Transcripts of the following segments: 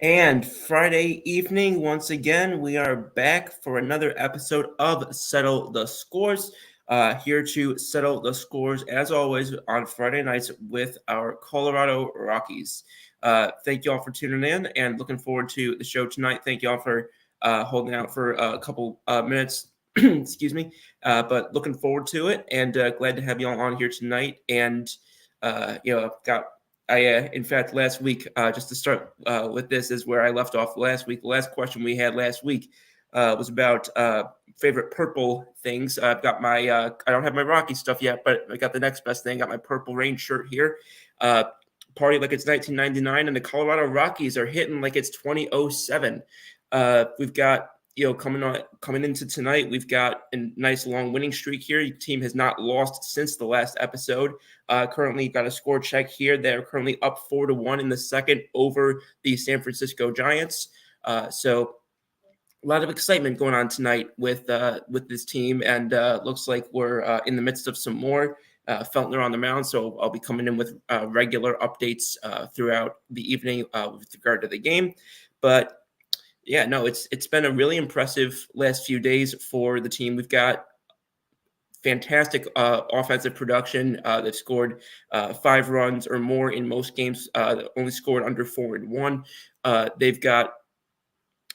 And Friday evening, once again, we are back for another episode of Settle the Scores. Here to settle the scores, as always, on Friday nights with our Colorado Rockies. Thank you all for tuning in and looking forward to the show tonight. Thank you all for holding out for a couple minutes. Excuse me. But looking forward to it and glad to have you all on here tonight. And, in fact, last week, just to start with this is where I left off last week. The last question we had last week was about favorite purple things. I've got my, I don't have my Rocky stuff yet, but I got the next best thing. Got my Purple Rain shirt here. Party like it's 1999, and the Colorado Rockies are hitting like it's 2007. We've got, coming into tonight, we've got a nice long winning streak here. Your team has not lost since the last episode. Currently got a score check here. They're currently up 4-1 in the second over the San Francisco Giants. So a lot of excitement going on tonight with this team, and looks like we're in the midst of some more. Feltner on the mound, so I'll be coming in with regular updates throughout the evening with regard to the game. But yeah, no, it's been a really impressive last few days for the team. We've got fantastic offensive production. They've scored 5 runs or more in most games. Only scored under 4 in one. They've got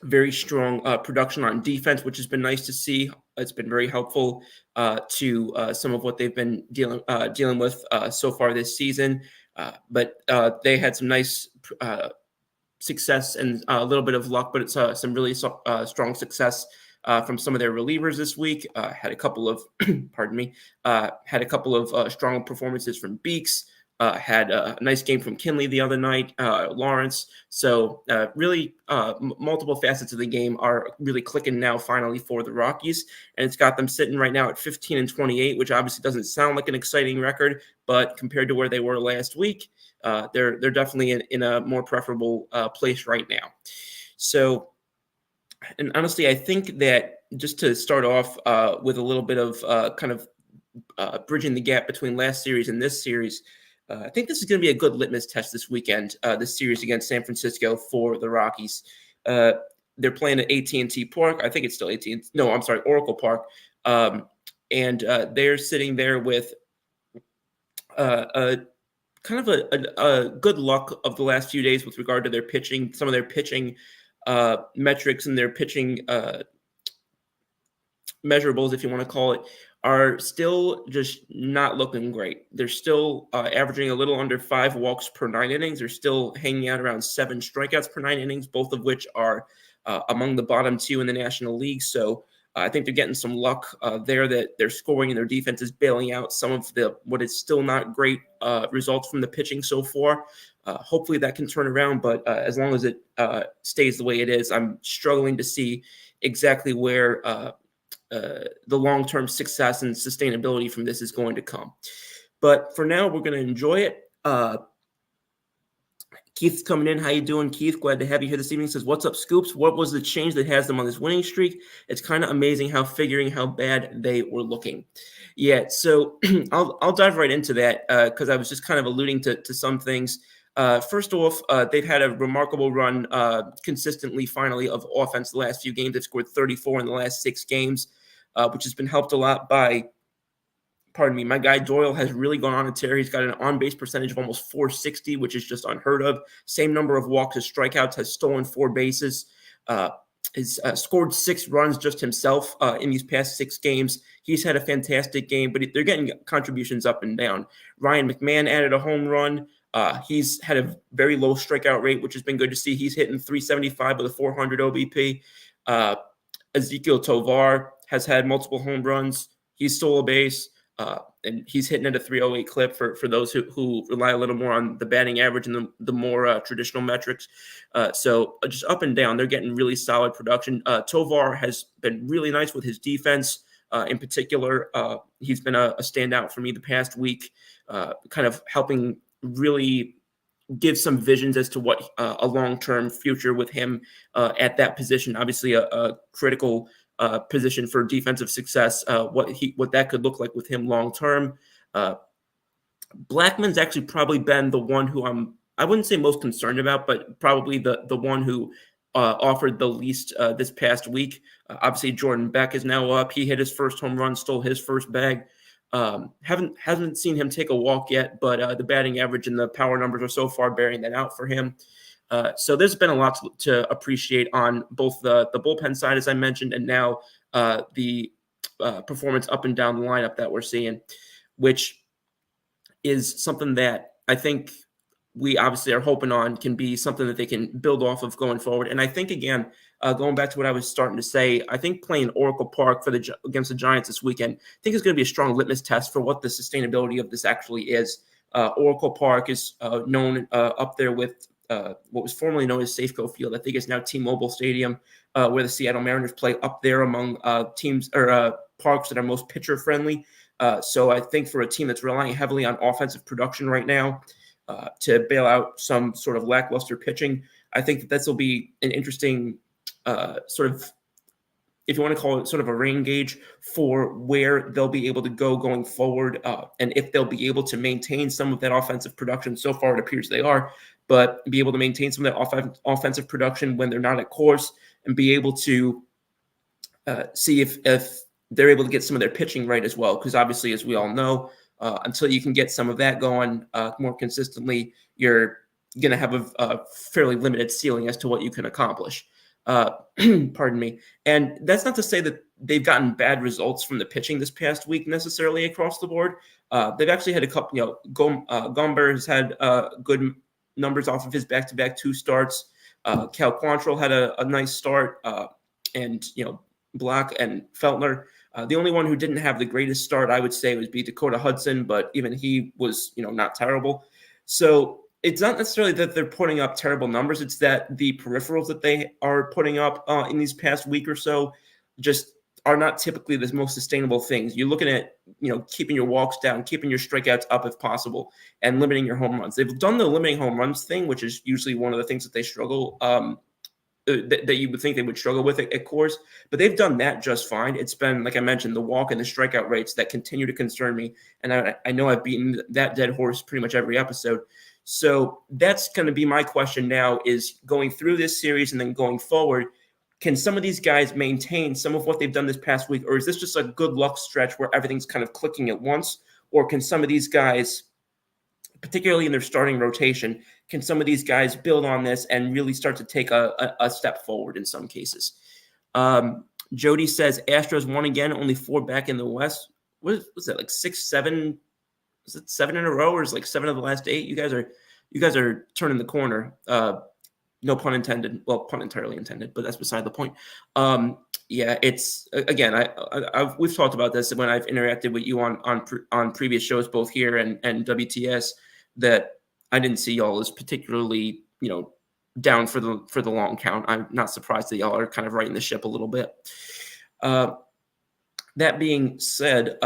very strong production on defense, which has been nice to see. It's been very helpful to some of what they've been dealing with so far this season. But they had some nice success and a little bit of luck, but it's some really strong success from some of their relievers this week. Had a couple of, strong performances from Beeks. Had a nice game from Kinley the other night, Lawrence. So really multiple facets of the game are really clicking now finally for the Rockies. And it's got them sitting right now at 15-28, which obviously doesn't sound like an exciting record, but compared to where they were last week, they're definitely in a more preferable place right now. So, and honestly, I think that just to start off with a little bit of bridging the gap between last series and this series, I think this is going to be a good litmus test this weekend, this series against San Francisco for the Rockies. They're playing at AT&T Park. I think it's still Oracle Park. And they're sitting there with a good luck of the last few days with regard to their pitching. Some of their pitching metrics and their pitching measurables, if you want to call it, are still just not looking great. They're still averaging a little under 5 walks per 9 innings. They're still hanging out around 7 strikeouts per 9 innings, both of which are among the bottom 2 in the National League. So I think they're getting some luck there that they're scoring and their defense is bailing out some of what is still not great results from the pitching so far. Hopefully that can turn around, but as long as it stays the way it is, I'm struggling to see exactly where the long-term success and sustainability from this is going to come. But for now, we're going to enjoy it. Keith's coming in. How you doing, Keith? Glad to have you here this evening. Says, what's up, Scoops? What was the change that has them on this winning streak? It's kind of amazing figuring how bad they were looking. Yeah, so I'll dive right into that because I was just kind of alluding to some things. First off, they've had a remarkable run consistently, finally, of offense the last few games. They've scored 34 in the last 6 games, which has been helped a lot by, my guy Doyle has really gone on a tear. He's got an on-base percentage of almost 460, which is just unheard of. Same number of walks as strikeouts, has stolen 4 bases. has scored 6 runs just himself in these past 6 games. He's had a fantastic game, but they're getting contributions up and down. Ryan McMahon added a home run. He's had a very low strikeout rate, which has been good to see. He's hitting 375 with a 400 OBP. Ezekiel Tovar has had multiple home runs. He's stole a base, and he's hitting at a 308 clip for those who rely a little more on the batting average and the more traditional metrics. So just up and down, they're getting really solid production. Tovar has been really nice with his defense. In particular, he's been a standout for me the past week, kind of helping really give some visions as to what a long-term future with him at that position. Obviously, a critical position for defensive success. What that could look like with him long-term. Blackmon's actually probably been the one who I wouldn't say most concerned about, but probably the one who offered the least this past week. Obviously, Jordan Beck is now up. He hit his first home run, stole his first bag. Haven't seen him take a walk yet, but the batting average and the power numbers are so far bearing that out for him. So there's been a lot to appreciate on both the bullpen side, as I mentioned, and now the performance up and down the lineup that we're seeing, which is something that I think we obviously are hoping on can be something that they can build off of going forward. And I think, again, going back to what I was starting to say, I think playing Oracle Park against the Giants this weekend, I think is going to be a strong litmus test for what the sustainability of this actually is. Oracle Park is known up there with what was formerly known as Safeco Field. I think it's now T-Mobile Stadium, where the Seattle Mariners play, up there among teams or parks that are most pitcher friendly. So I think for a team that's relying heavily on offensive production right now to bail out some sort of lackluster pitching, I think that this will be an interesting sort of, if you want to call it, sort of a rain gauge for where they'll be able to go going forward, and if they'll be able to maintain some of that offensive production. So far, it appears they are, but be able to maintain some of that offensive production when they're not at course, and be able to see if they're able to get some of their pitching right as well. Because obviously, as we all know, until you can get some of that going more consistently, you're going to have a fairly limited ceiling as to what you can accomplish. Pardon me. And that's not to say that they've gotten bad results from the pitching this past week necessarily across the board. They've actually had a couple, Gomber has had good numbers off of his back-to-back 2 starts. Cal Quantrill had a nice start, and, Block and Feltner. The only one who didn't have the greatest start, I would say, would be Dakota Hudson, but even he was, not terrible. So it's not necessarily that they're putting up terrible numbers. It's that the peripherals that they are putting up in these past week or so just are not typically the most sustainable things. You're looking at, keeping your walks down, keeping your strikeouts up if possible, and limiting your home runs. They've done the limiting home runs thing, which is usually one of the things that they struggle that you would think they would struggle with at COORs, but they've done that just fine. It's been, like I mentioned, the walk and the strikeout rates that continue to concern me, and I know I've beaten that dead horse pretty much every episode. So that's going to be my question now, is going through this series and then going forward, can some of these guys maintain some of what they've done this past week, or is this just a good luck stretch where everything's kind of clicking at once, or can some of these guys, particularly in their starting rotation, can some of these guys build on this and really start to take a step forward in some cases? Jody says Astros won again, only 4 back in the West. What was that, like 6, 7? Is it 7 in a row, or is it like 7 of the last 8? You guys are turning the corner. No pun intended. Well, pun entirely intended, but that's beside the point. Yeah, it's, again, we've talked about this when I've interacted with you on previous shows, both here and WTS, that I didn't see y'all as particularly, down for the long count. I'm not surprised that y'all are kind of righting the ship a little bit. That being said,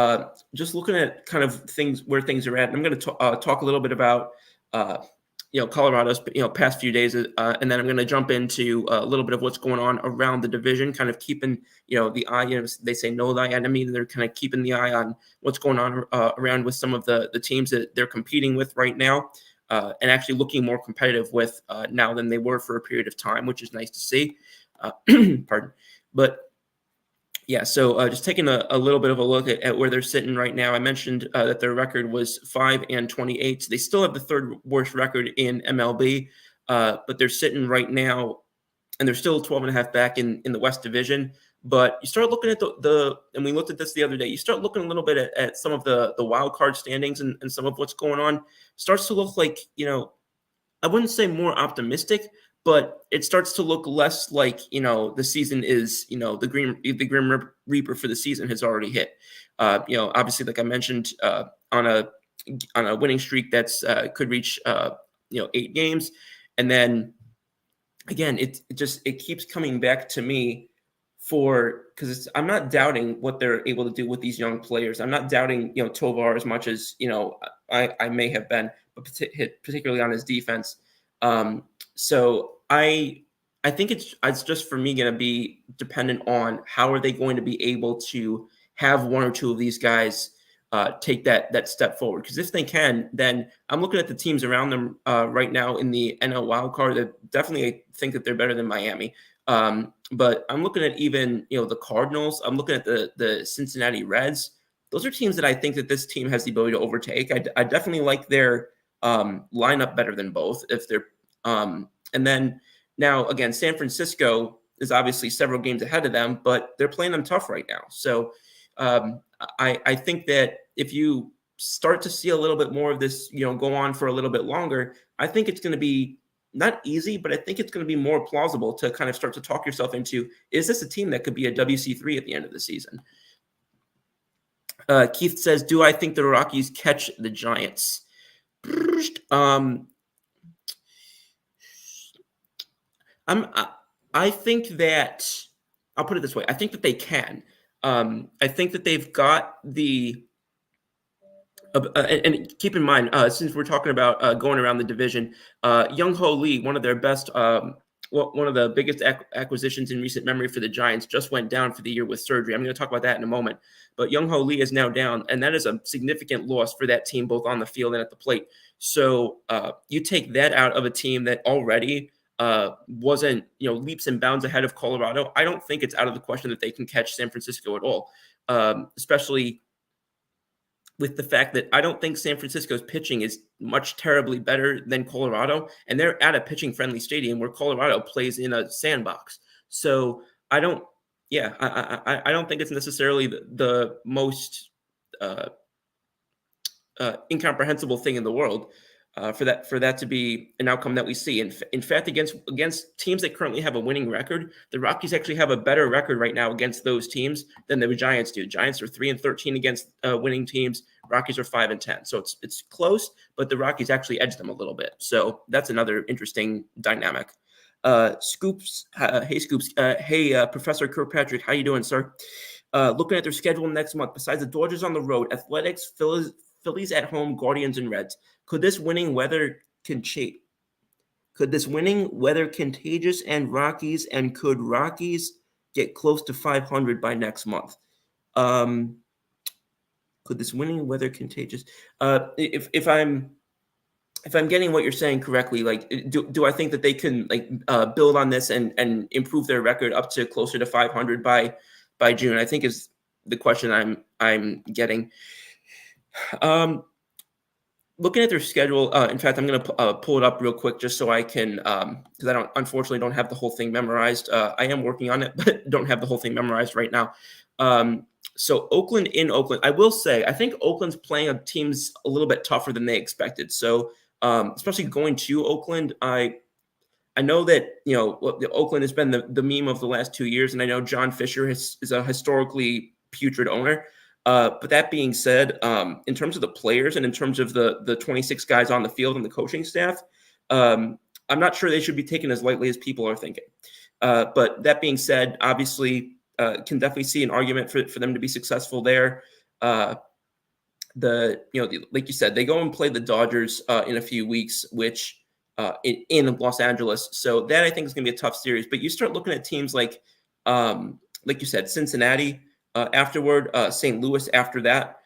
just looking at kind of where things are at, and I'm going to talk a little bit about Colorado's past few days, and then I'm going to jump into a little bit of what's going on around the division, kind of keeping the eye. They say know thy enemy. They're kind of keeping the eye on what's going on around with some of the teams that they're competing with right now, and actually looking more competitive with now than they were for a period of time, which is nice to see. Pardon, but. Yeah, so just taking a little bit of a look at where they're sitting right now. I mentioned that their record was 5-28. So they still have the 3rd worst record in MLB, but they're sitting right now and they're still 12.5 back in the West Division. But you start looking at and we looked at this the other day, you start looking a little bit at some of the wild card standings and some of what's going on. Starts to look like, I wouldn't say more optimistic, but it starts to look less like, the season is, the Grim Reaper for the season has already hit. Obviously, like I mentioned, on a winning streak that's could reach 8 games, and then again, it keeps coming back to me because I'm not doubting what they're able to do with these young players. I'm not doubting Tovar as much as I may have been, but particularly on his defense. So I think it's just for me going to be dependent on how are they going to be able to have one or two of these guys take that step forward. Because if they can, then I'm looking at the teams around them right now in the NL wildcard that definitely think that they're better than Miami. But I'm looking at even the Cardinals. I'm looking at the Cincinnati Reds. Those are teams that I think that this team has the ability to overtake. I definitely like their lineup better than both. If they're and then now again, San Francisco is obviously several games ahead of them, but they're playing them tough right now. So I think that if you start to see a little bit more of this, go on for a little bit longer, I think it's going to be not easy, but I think it's going to be more plausible to kind of start to talk yourself into, is this a team that could be a WC3 at the end of the season? Keith says, do I think the Rockies catch the Giants? I think that, I'll put it this way. I think that they can. I think that they've got the and keep in mind, since we're talking about going around the division, Young-Ho Lee, one of their best, one of the biggest acquisitions in recent memory for the Giants, just went down for the year with surgery. I'm going to talk about that in a moment. But Young-Ho Lee is now down, and that is a significant loss for that team, both on the field and at the plate. So you take that out of a team that already wasn't, leaps and bounds ahead of Colorado. I don't think it's out of the question that they can catch San Francisco at all, especially with the fact that I don't think San Francisco's pitching is much terribly better than Colorado, and they're at a pitching-friendly stadium where Colorado plays in a sandbox. So I don't think it's necessarily the most incomprehensible thing in the world for that to be an outcome that we see. In fact, against teams that currently have a winning record, the Rockies actually have a better record right now against those teams than the Giants do. Giants are 3-13 against winning teams. Rockies are 5-10. So it's close, but the Rockies actually edge them a little bit. So that's another interesting dynamic. Scoops, hey Scoops, hey Professor Kirkpatrick, how you doing, sir? Looking at their schedule next month, besides the Dodgers on the road, Athletics, Phillies at home, Guardians and Reds. Could this winning weather contagious and Rockies, and could Rockies get close to 500 by next month? Could this winning weather contagious? If I'm getting what you're saying correctly, like do I think that they can build on this and improve their record up to closer to 500 by June? I think is the question I'm getting. Looking at their schedule, in fact, I'm going to pull it up real quick just so I can, because I unfortunately don't have the whole thing memorized. I am working on it, but don't have the whole thing memorized right now. So Oakland in Oakland, I will say, I think Oakland's playing teams a little bit tougher than they expected. So especially going to Oakland, I know that, Oakland has been the meme of the last 2 years, and I know John Fisher is a historically putrid owner. But that being said, in terms of the players and in terms of the 26 guys on the field and the coaching staff, I'm not sure they should be taken as lightly as people are thinking. But that being said, obviously, can definitely see an argument for them to be successful there. Like you said, they go and play the Dodgers in a few weeks, which in Los Angeles. So that I think is going to be a tough series. But you start looking at teams like you said, Cincinnati. Afterward, St. Louis after that.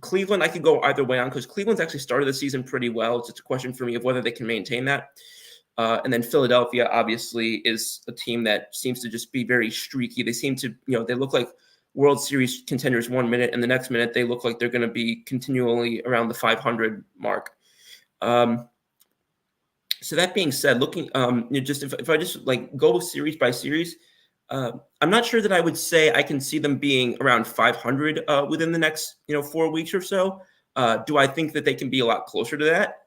Cleveland, I could go either way on because Cleveland's actually started the season pretty well. It's just a question for me of whether they can maintain that. And then Philadelphia, obviously, is a team that seems to just be very streaky. They seem to, they look like World Series contenders 1 minute, and the next minute they look like they're going to be continually around the 500 mark. So that being said, looking just if I just like go series by series, I'm not sure that I would say I can see them being around 500 within the next 4 weeks or so. Do I think that they can be a lot closer to that?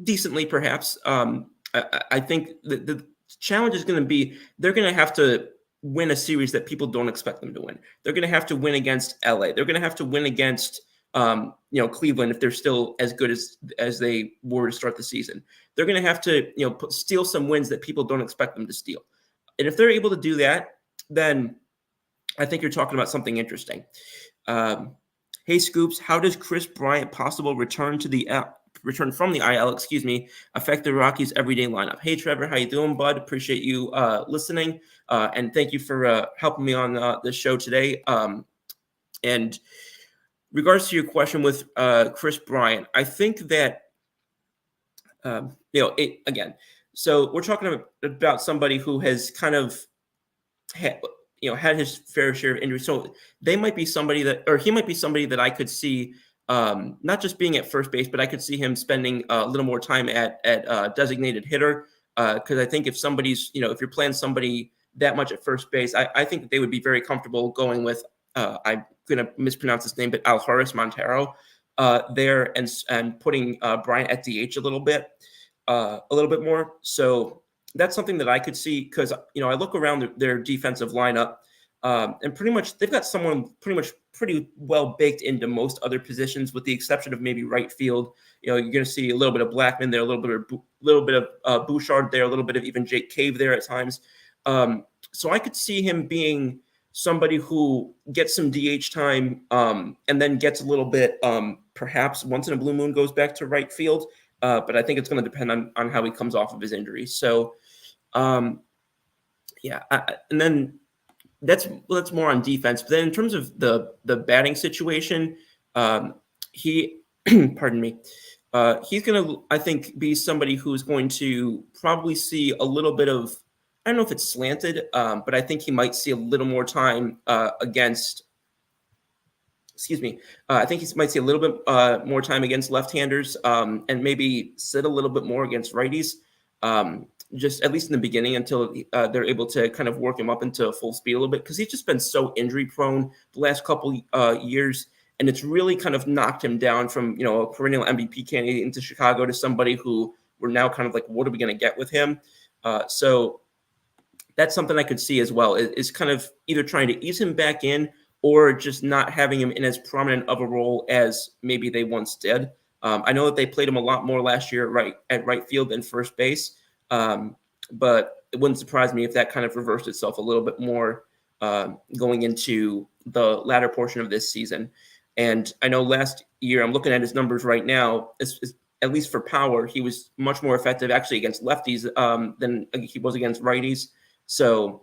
Decently, perhaps. I think the challenge is going to be they're going to have to win a series that people don't expect them to win. They're going to have to win against LA. They're going to have to win against Cleveland if they're still as good as they were to start the season. They're going to have to steal some wins that people don't expect them to steal. And if they're able to do that, then I think you're talking about something interesting. Hey Scoops, how does Chris Bryant possible return from the IL, affect the Rockies' everyday lineup? Hey Trevor, how you doing, bud? Appreciate you listening, and thank you for helping me on the show today. And regards to your question with Chris Bryant, I think that again. So we're talking about somebody who has kind of had his fair share of injuries. So he might be somebody that I could see not just being at first base, but I could see him spending a little more time at designated hitter. Because I think if somebody's, if you're playing somebody that much at first base, I think that they would be very comfortable going with, I'm going to mispronounce his name, but Aljares Montero there and putting Bryant at DH a little bit more. So that's something that I could see because, I look around their defensive lineup and pretty much they've got someone pretty well baked into most other positions with the exception of maybe right field. You're going to see a little bit of Blackman there, a little bit of Bouchard there, a little bit of even Jake Cave there at times. So I could see him being somebody who gets some DH time and then gets a little bit, perhaps once in a blue moon goes back to right field. But I think it's going to depend on how he comes off of his injury. So, and then that's more on defense. But then in terms of the batting situation, he, pardon me, he's going to, I think, be somebody who's going to probably see a little bit of, I don't know if it's slanted, but I think he might see a little more time against. I think he might see a little bit more time against left-handers and maybe sit a little bit more against righties, just at least in the beginning until they're able to kind of work him up into full speed a little bit because he's just been so injury-prone the last couple years, and it's really kind of knocked him down from, a perennial MVP candidate into Chicago to somebody who we're now kind of like, what are we going to get with him? So that's something I could see as well is kind of either trying to ease him back in or just not having him in as prominent of a role as maybe they once did. I know that they played him a lot more last year at right field than first base, but it wouldn't surprise me if that kind of reversed itself a little bit more going into the latter portion of this season. And I know last year, I'm looking at his numbers right now, at least for power, he was much more effective actually against lefties than he was against righties. So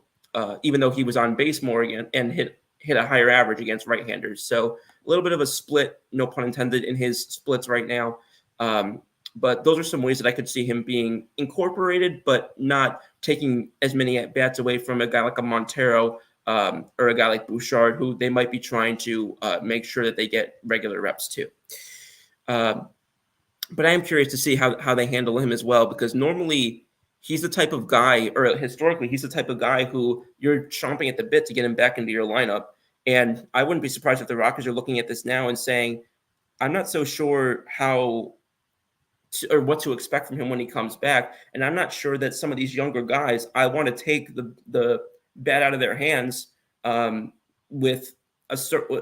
even though he was on base more again and hit a higher average against right-handers. So a little bit of a split, no pun intended, in his splits right now. But those are some ways that I could see him being incorporated, but not taking as many at-bats away from a guy like a Montero or a guy like Bouchard, who they might be trying to make sure that they get regular reps too. But I am curious to see how they handle him as well, because normally he's the type of guy, or historically, he's the type of guy who you're chomping at the bit to get him back into your lineup. And I wouldn't be surprised if the Rockies are looking at this now and saying, I'm not so sure or what to expect from him when he comes back. And I'm not sure that some of these younger guys, I want to take the bat out of their hands with a certain,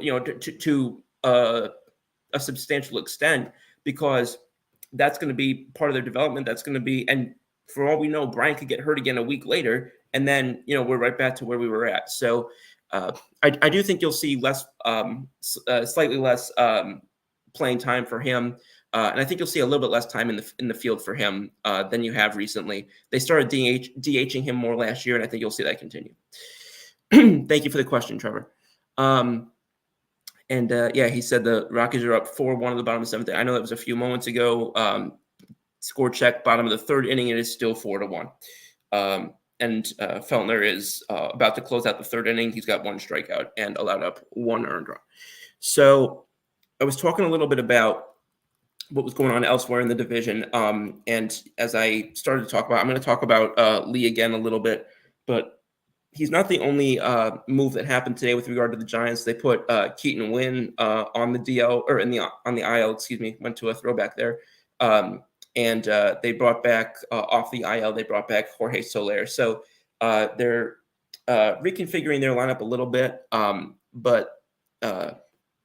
to a substantial extent, because that's going to be part of their development. That's going to be, and for all we know, Bryant could get hurt again a week later, and then we're right back to where we were at. So I do think you'll see slightly less playing time for him, and I think you'll see a little bit less time in the field for him than you have recently. They started DHing him more last year, and I think you'll see that continue. Thank you for the question, Trevor. He said the Rockies are up 4-1 at the bottom of the seventh. I know that was a few moments ago. Score check, bottom of the third inning, it is still 4-1. And Feltner is about to close out the third inning. He's got one strikeout and allowed up one earned run. So I was talking a little bit about what was going on elsewhere in the division. And as I started to talk about, I'm going to talk about Lee again a little bit, but he's not the only move that happened today with regard to the Giants. They put Keaton Wynn on the DL or on the IL. Excuse me, went to a throwback there. And they brought back off the IL. They brought back Jorge Soler. So they're reconfiguring their lineup a little bit, but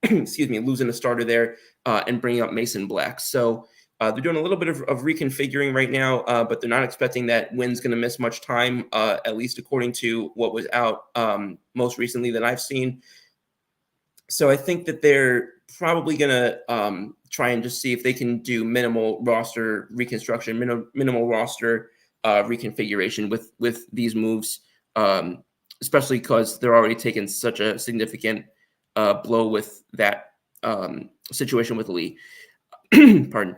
excuse me, losing a starter there and bringing up Mason Black. So they're doing a little bit of reconfiguring right now, but they're not expecting that Wynn's going to miss much time, at least according to what was out most recently that I've seen. So I think that they're probably going to try and just see if they can do minimal roster reconstruction, minimal roster reconfiguration with these moves, especially because they're already taking such a significant blow with that situation with Lee. Pardon.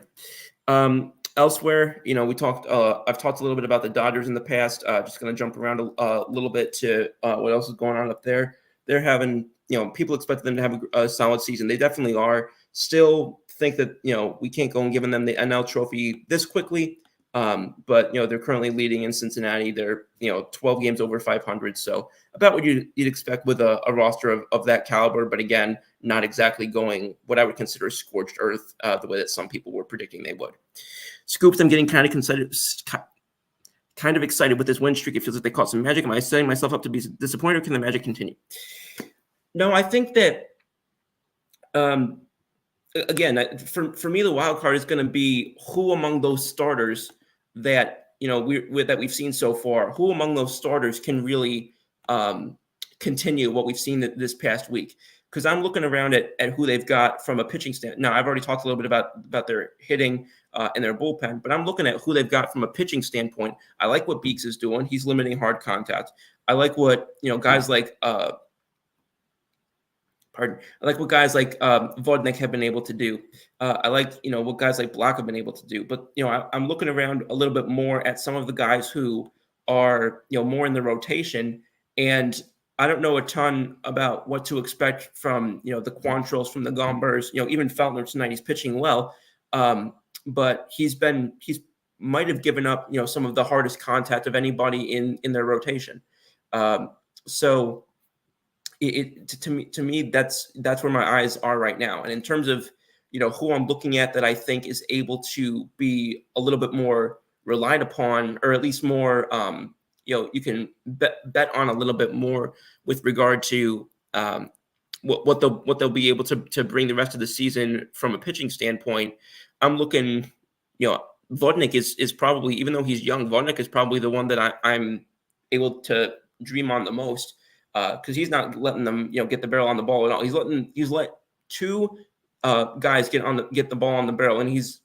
Elsewhere, we talked. I've talked a little bit about the Dodgers in the past. Just going to jump around a little bit to what else is going on up there. They're having, people expect them to have a solid season. They definitely are. Still think that we can't go and give them the NL Trophy this quickly. But they're currently leading in Cincinnati. They're 12 games over 500. So about what you'd expect with a roster of that caliber. But again, not exactly going what I would consider scorched earth the way that some people were predicting they would. Scoops, I'm getting kind of excited with this win streak. It feels like they caught some magic. Am I setting myself up to be disappointed, or can the magic continue? No, I think that again, for me, the wild card is going to be who among those starters that that we've seen so far, who among those starters can really continue what we've seen this past week. Because I'm looking around at who they've got from a pitching standpoint. Now, I've already talked a little bit about their hitting and their bullpen, but I'm looking at who they've got from a pitching standpoint. I like what Beeks is doing. He's limiting hard contact. I like what guys like Vodnik have been able to do. I like what guys like Block have been able to do. But I'm looking around a little bit more at some of the guys who are more in the rotation, and I don't know a ton about what to expect from the Quantrells, from the Gombers. Even Feltner tonight, he's pitching well, but he might have given up some of the hardest contact of anybody in their rotation. So to me that's where my eyes are right now. And in terms of who I'm looking at that I think is able to be a little bit more relied upon, or at least more you can bet on a little bit more with regard to what they'll be able to bring the rest of the season from a pitching standpoint. I'm looking, Vodnik is probably, even though he's young, Vodnik is probably the one that I'm able to dream on the most, because he's not letting them get the barrel on the ball at all. He's let two guys get the ball on the barrel, and he's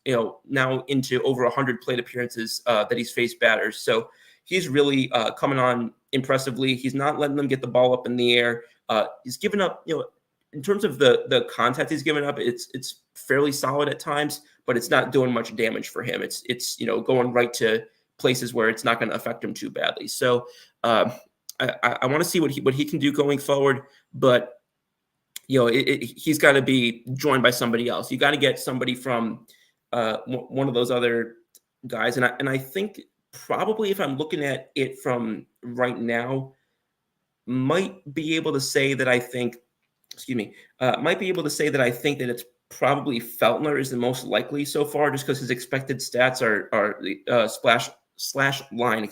now into over 100 plate appearances that he's faced batters. So he's really coming on impressively. He's not letting them get the ball up in the air. He's given up, in terms of the contact he's given up, it's fairly solid at times, but it's not doing much damage for him. It's going right to places where it's not going to affect him too badly. So I want to see what he can do going forward, but he's got to be joined by somebody else. You got to get somebody from one of those other guys, and I think probably, if I'm looking at it from right now, might be able to say that I think that it's probably Feltner is the most likely so far, just because his expected stats are slash line,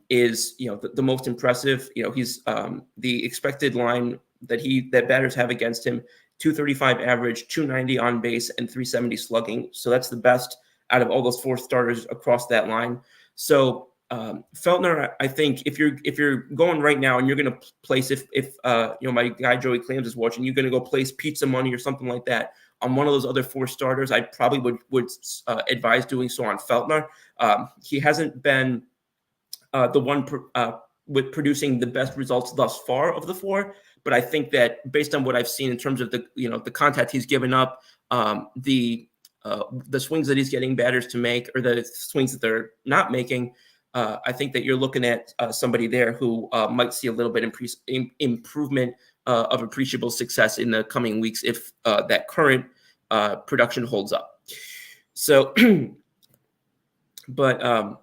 is the most impressive. He's the expected line that batters have against him: 235 average, 290 on base, and 370 slugging. So that's the best out of all those four starters across that line. So Feltner, I think if you're going right now and you're going to place, if my guy Joey Clams is watching, you're going to go place pizza money or something like that on one of those other four starters, I probably would advise doing so on Feltner. He hasn't been the one with producing the best results thus far of the four, but I think that based on what I've seen in terms of the contact he's given up, the swings that he's getting batters to make, or the swings that they're not making, I think that you're looking at somebody there who might see a little bit improvement of appreciable success in the coming weeks if that current production holds up. So, but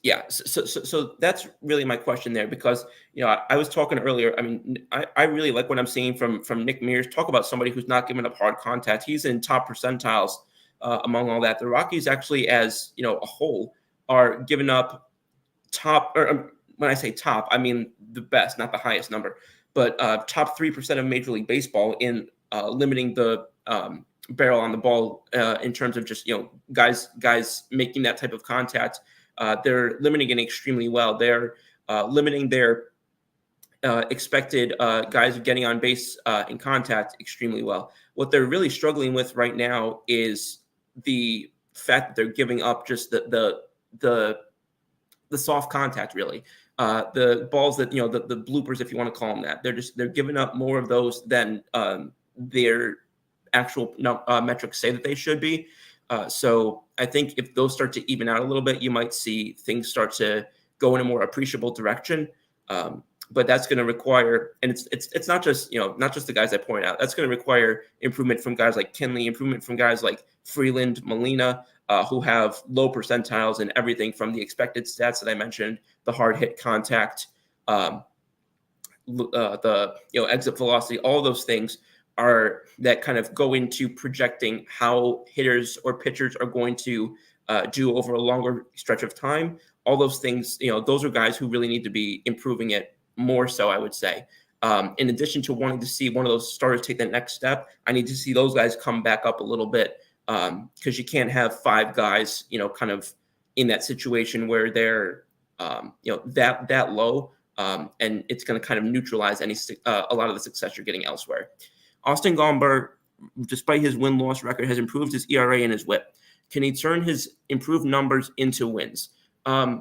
yeah, so that's really my question there, because I was talking earlier. I mean, I really like what I'm seeing from Nick Mears. Talk about somebody who's not giving up hard contact. He's in top percentiles among all that. The Rockies actually, as a whole, are giving up top, or when I say top, I mean the best, not the highest number, but top 3% of Major League Baseball in limiting the barrel on the ball in terms of just guys making that type of contact. They're limiting it extremely well. They're limiting their expected guys getting on base in contact extremely well. What they're really struggling with right now is the fact that they're giving up just the soft contact, really. The balls that the bloopers, if you want to call them that, they're giving up more of those than their actual metrics say that they should be. So I think if those start to even out a little bit, you might see things start to go in a more appreciable direction. But that's going to require, and it's not just the guys I point out. That's going to require improvement from guys like Kinley, improvement from guys like Freeland, Molina, who have low percentiles and everything from the expected stats that I mentioned, the hard hit contact, the exit velocity, all those things are that kind of go into projecting how hitters or pitchers are going to do over a longer stretch of time. All those things, those are guys who really need to be improving it more so, I would say. In addition to wanting to see one of those starters take the next step, I need to see those guys come back up a little bit, because you can't have five guys, kind of in that situation where they're, that low, and it's going to kind of neutralize a lot of the success you're getting elsewhere. Austin Gomber, despite his win-loss record, has improved his ERA and his WHIP. Can he turn his improved numbers into wins? So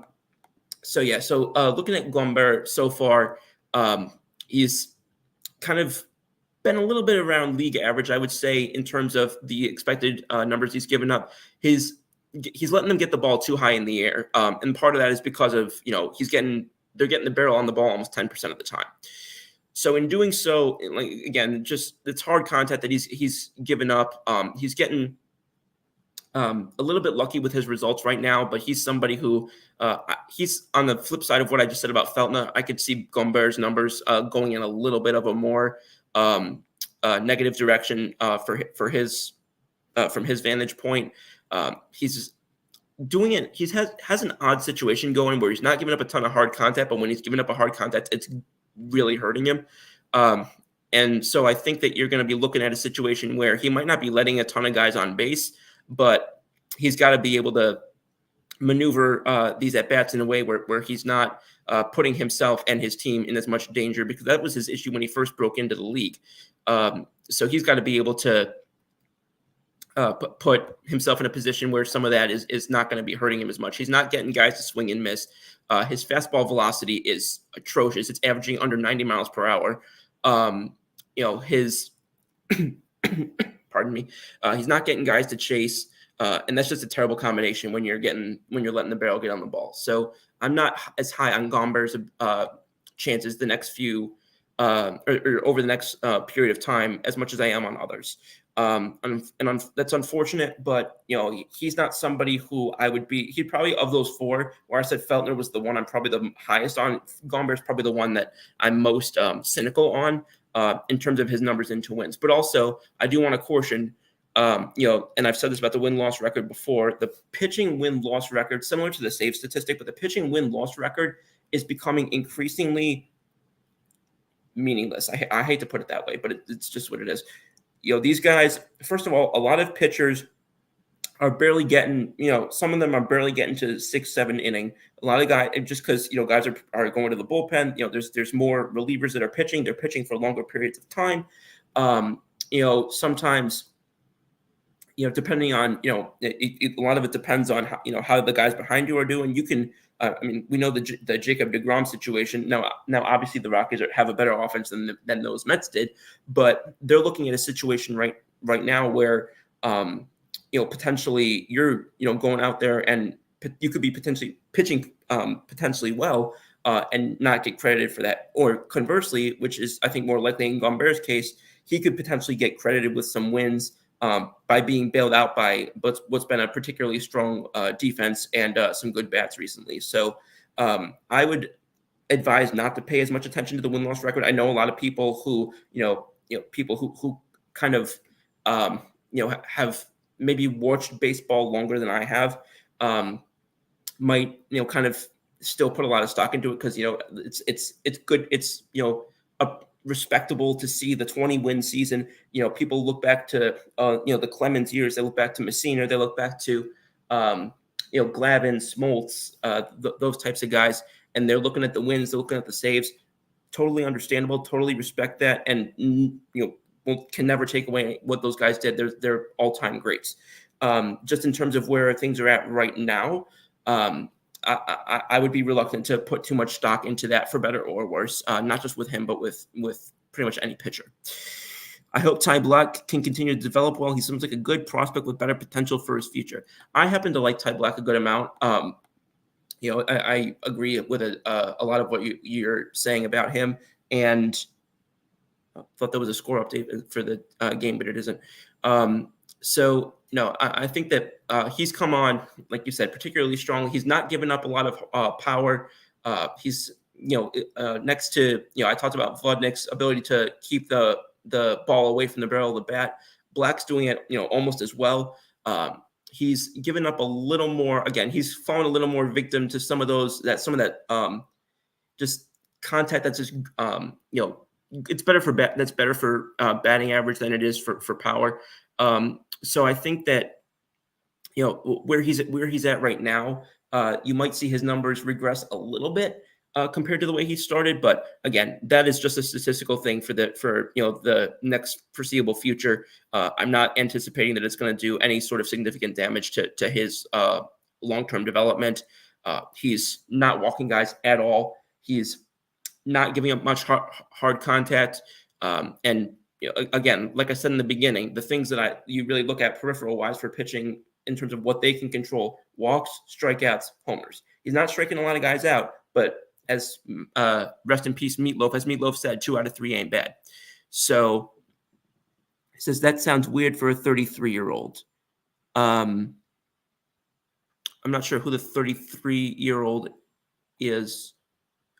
looking at Gomber so far, he's kind of been a little bit around league average, I would say, in terms of the expected numbers he's given up. He's letting them get the ball too high in the air, and part of that is because of they're getting the barrel on the ball almost 10% of the time. So in doing so, like again, just it's hard contact that he's given up. He's getting a little bit lucky with his results right now, but he's somebody who he's on the flip side of what I just said about Feltner. I could see Gomber's numbers going in a little bit of a more negative direction for his from his vantage point. He's doing it. He has an odd situation going where he's not giving up a ton of hard contact, but when he's giving up a hard contact, it's really hurting him. And so I think that you're going to be looking at a situation where he might not be letting a ton of guys on base, but he's got to be able to maneuver these at-bats in a way where he's not putting himself and his team in as much danger, because that was his issue when he first broke into the league. So he's got to be able to put himself in a position where some of that is not going to be hurting him as much. He's not getting guys to swing and miss. His fastball velocity is atrocious. It's averaging under 90 miles per hour. His pardon me. He's not getting guys to chase. And that's just a terrible combination when you're letting the barrel get on the ball. So I'm not as high on Gomber's chances the next few or over the next period of time as much as I am on others. That's unfortunate, but he's not somebody who I would be. He'd probably, of those four, where I said Feltner was the one I'm probably the highest on, Gomber is probably the one that I'm most cynical on in terms of his numbers into wins. But also, I do want to caution, and I've said this about the win-loss record before, the pitching win-loss record, similar to the save statistic, but the pitching win-loss record is becoming increasingly meaningless. I hate to put it that way, but it's just what it is. These guys, first of all, a lot of pitchers are barely getting, some of them are barely getting to 6-7 inning. A lot of guys, just because, guys are going to the bullpen, there's more relievers that are pitching. They're pitching for longer periods of time. Sometimes, depending on, a lot of it depends on how the guys behind you are doing. You can, we know the Jacob deGrom situation. Now, obviously the Rockies have a better offense than those Mets did, but they're looking at a situation right now where, potentially you're, going out there and you could be potentially pitching potentially well and not get credited for that. Or conversely, which is I think more likely in Gomber's case, he could potentially get credited with some wins by being bailed out by what's been a particularly strong defense and some good bats recently. So I would advise not to pay as much attention to the win-loss record. I know a lot of people who, people who kind of, have maybe watched baseball longer than I have, might, kind of still put a lot of stock into it because, it's good. It's, respectable to see the 20-win season. People look back to, the Clemens years. They look back to Messina. They look back to, Glavine, Smoltz, those types of guys. And they're looking at the wins, they're looking at the saves. Totally understandable, totally respect that. And, can never take away what those guys did. They're all-time greats. Just in terms of where things are at right now, I would be reluctant to put too much stock into that, for better or worse, not just with him, but with pretty much any pitcher. I hope Ty Blach can continue to develop well. He seems like a good prospect with better potential for his future. I happen to like Ty Blach a good amount. I agree with a lot of what you're saying about him, and I thought there was a score update for the game, but it isn't. So no, I think that he's come on, like you said, particularly strongly. He's not given up a lot of power. He's next to I talked about Vladnik's ability to keep the ball away from the barrel of the bat. Black's doing it almost as well. He's given up a little more. Again, he's fallen a little more victim to some of that just contact that's just it's better for that's better for batting average than it is for power. So I think that where he's at right now, you might see his numbers regress a little bit compared to the way he started. But again, that is just a statistical thing for the next foreseeable future. I'm not anticipating that it's going to do any sort of significant damage to his long-term development. He's not walking guys at all. He's not giving up much hard contact. And again, like I said in the beginning, the things that you really look at peripheral wise for pitching in terms of what they can control: walks, strikeouts, homers. He's not striking a lot of guys out, but as rest in peace Meatloaf, as Meatloaf said, 2 out of 3 ain't bad. So he says that sounds weird for a 33-year-old. I'm not sure who the 33-year-old is.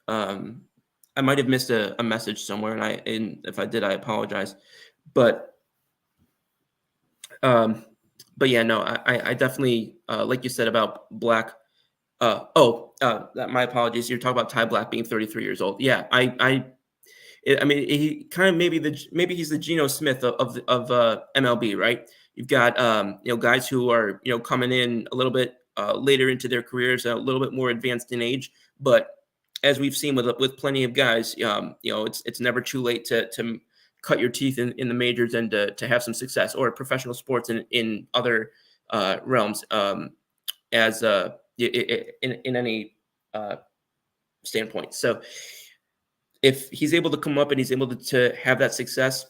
I might have missed a message somewhere, and if I did, I apologize. But yeah, no, I definitely like you said about Black. My apologies. You're talking about Ty Blach being 33 years old. Yeah, I mean, he kind of maybe he's the Geno Smith of MLB, right? You've got guys who are coming in a little bit later into their careers, a little bit more advanced in age, but as we've seen with plenty of guys, it's never too late to cut your teeth in the majors and to have some success, or professional sports in other realms, as in any standpoint. So if he's able to come up and he's able to have that success,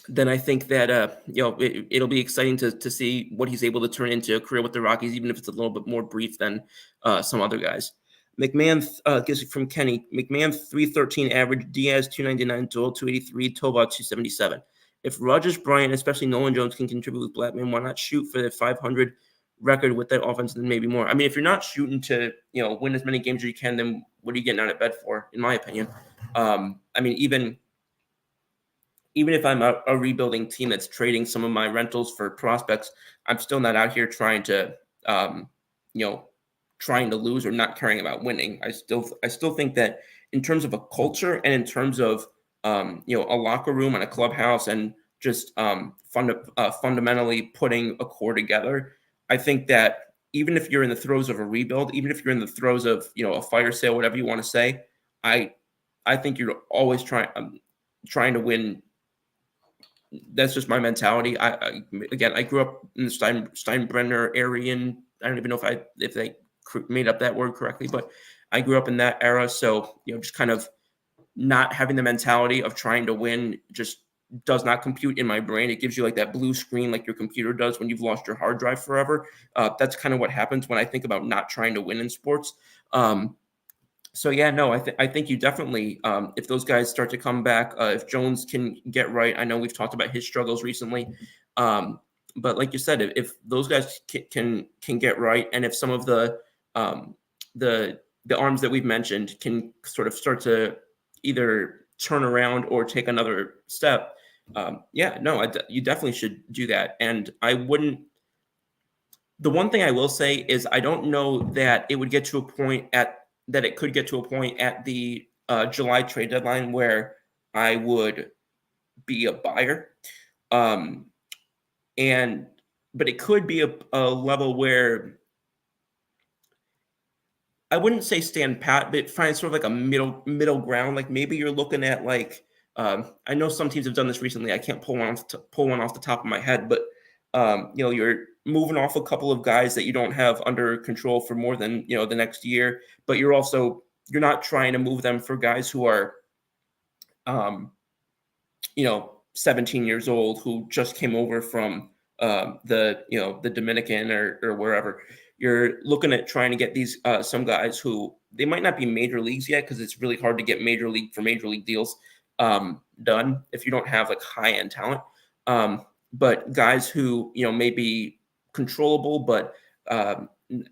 then I think that it'll be exciting to see what he's able to turn into a career with the Rockies, even if it's a little bit more brief than some other guys. McMahon gives it from Kenny. McMahon 313 average, Diaz 299, Doyle 283, Toba 277. If Rogers, Bryant, especially Nolan Jones, can contribute with Blackman, why not shoot for the 500 record with that offense and then maybe more? I mean, if you're not shooting to win as many games as you can, then what are you getting out of bed for? In my opinion, I mean, even if I'm a rebuilding team that's trading some of my rentals for prospects, I'm still not out here trying to lose or not caring about winning. I still think that in terms of a culture and in terms of a locker room and a clubhouse and just fundamentally putting a core together, I think that even if you're in the throes of a rebuild, even if you're in the throes of a fire sale, whatever you want to say, I think you're always trying to win. That's just my mentality. I grew up in the Steinbrenner area, and I don't even know if they made up that word correctly, but I grew up in that era. So, just kind of not having the mentality of trying to win just does not compute in my brain. It gives you like that blue screen, like your computer does when you've lost your hard drive forever. That's kind of what happens when I think about not trying to win in sports. So yeah, no, I think you definitely, if those guys start to come back, if Jones can get right, I know we've talked about his struggles recently. But like you said, if those guys can get right, and if some of the arms that we've mentioned can sort of start to either turn around or take another step, you definitely should do that. And I wouldn't. The one thing I will say is I don't know that it would get to a point that it could get to a point at the July trade deadline where I would be a buyer. But it could be a level where I wouldn't say stand pat, but find sort of like a middle ground. Like maybe you're looking at like I know some teams have done this recently. I can't pull one off the top of my head, but you're moving off a couple of guys that you don't have under control for more than the next year, but you're not trying to move them for guys who are 17 years old who just came over from the Dominican or wherever. You're looking at trying to get these some guys who they might not be major leagues yet, because it's really hard to get major league deals done if you don't have like high end talent. But guys who may be controllable, but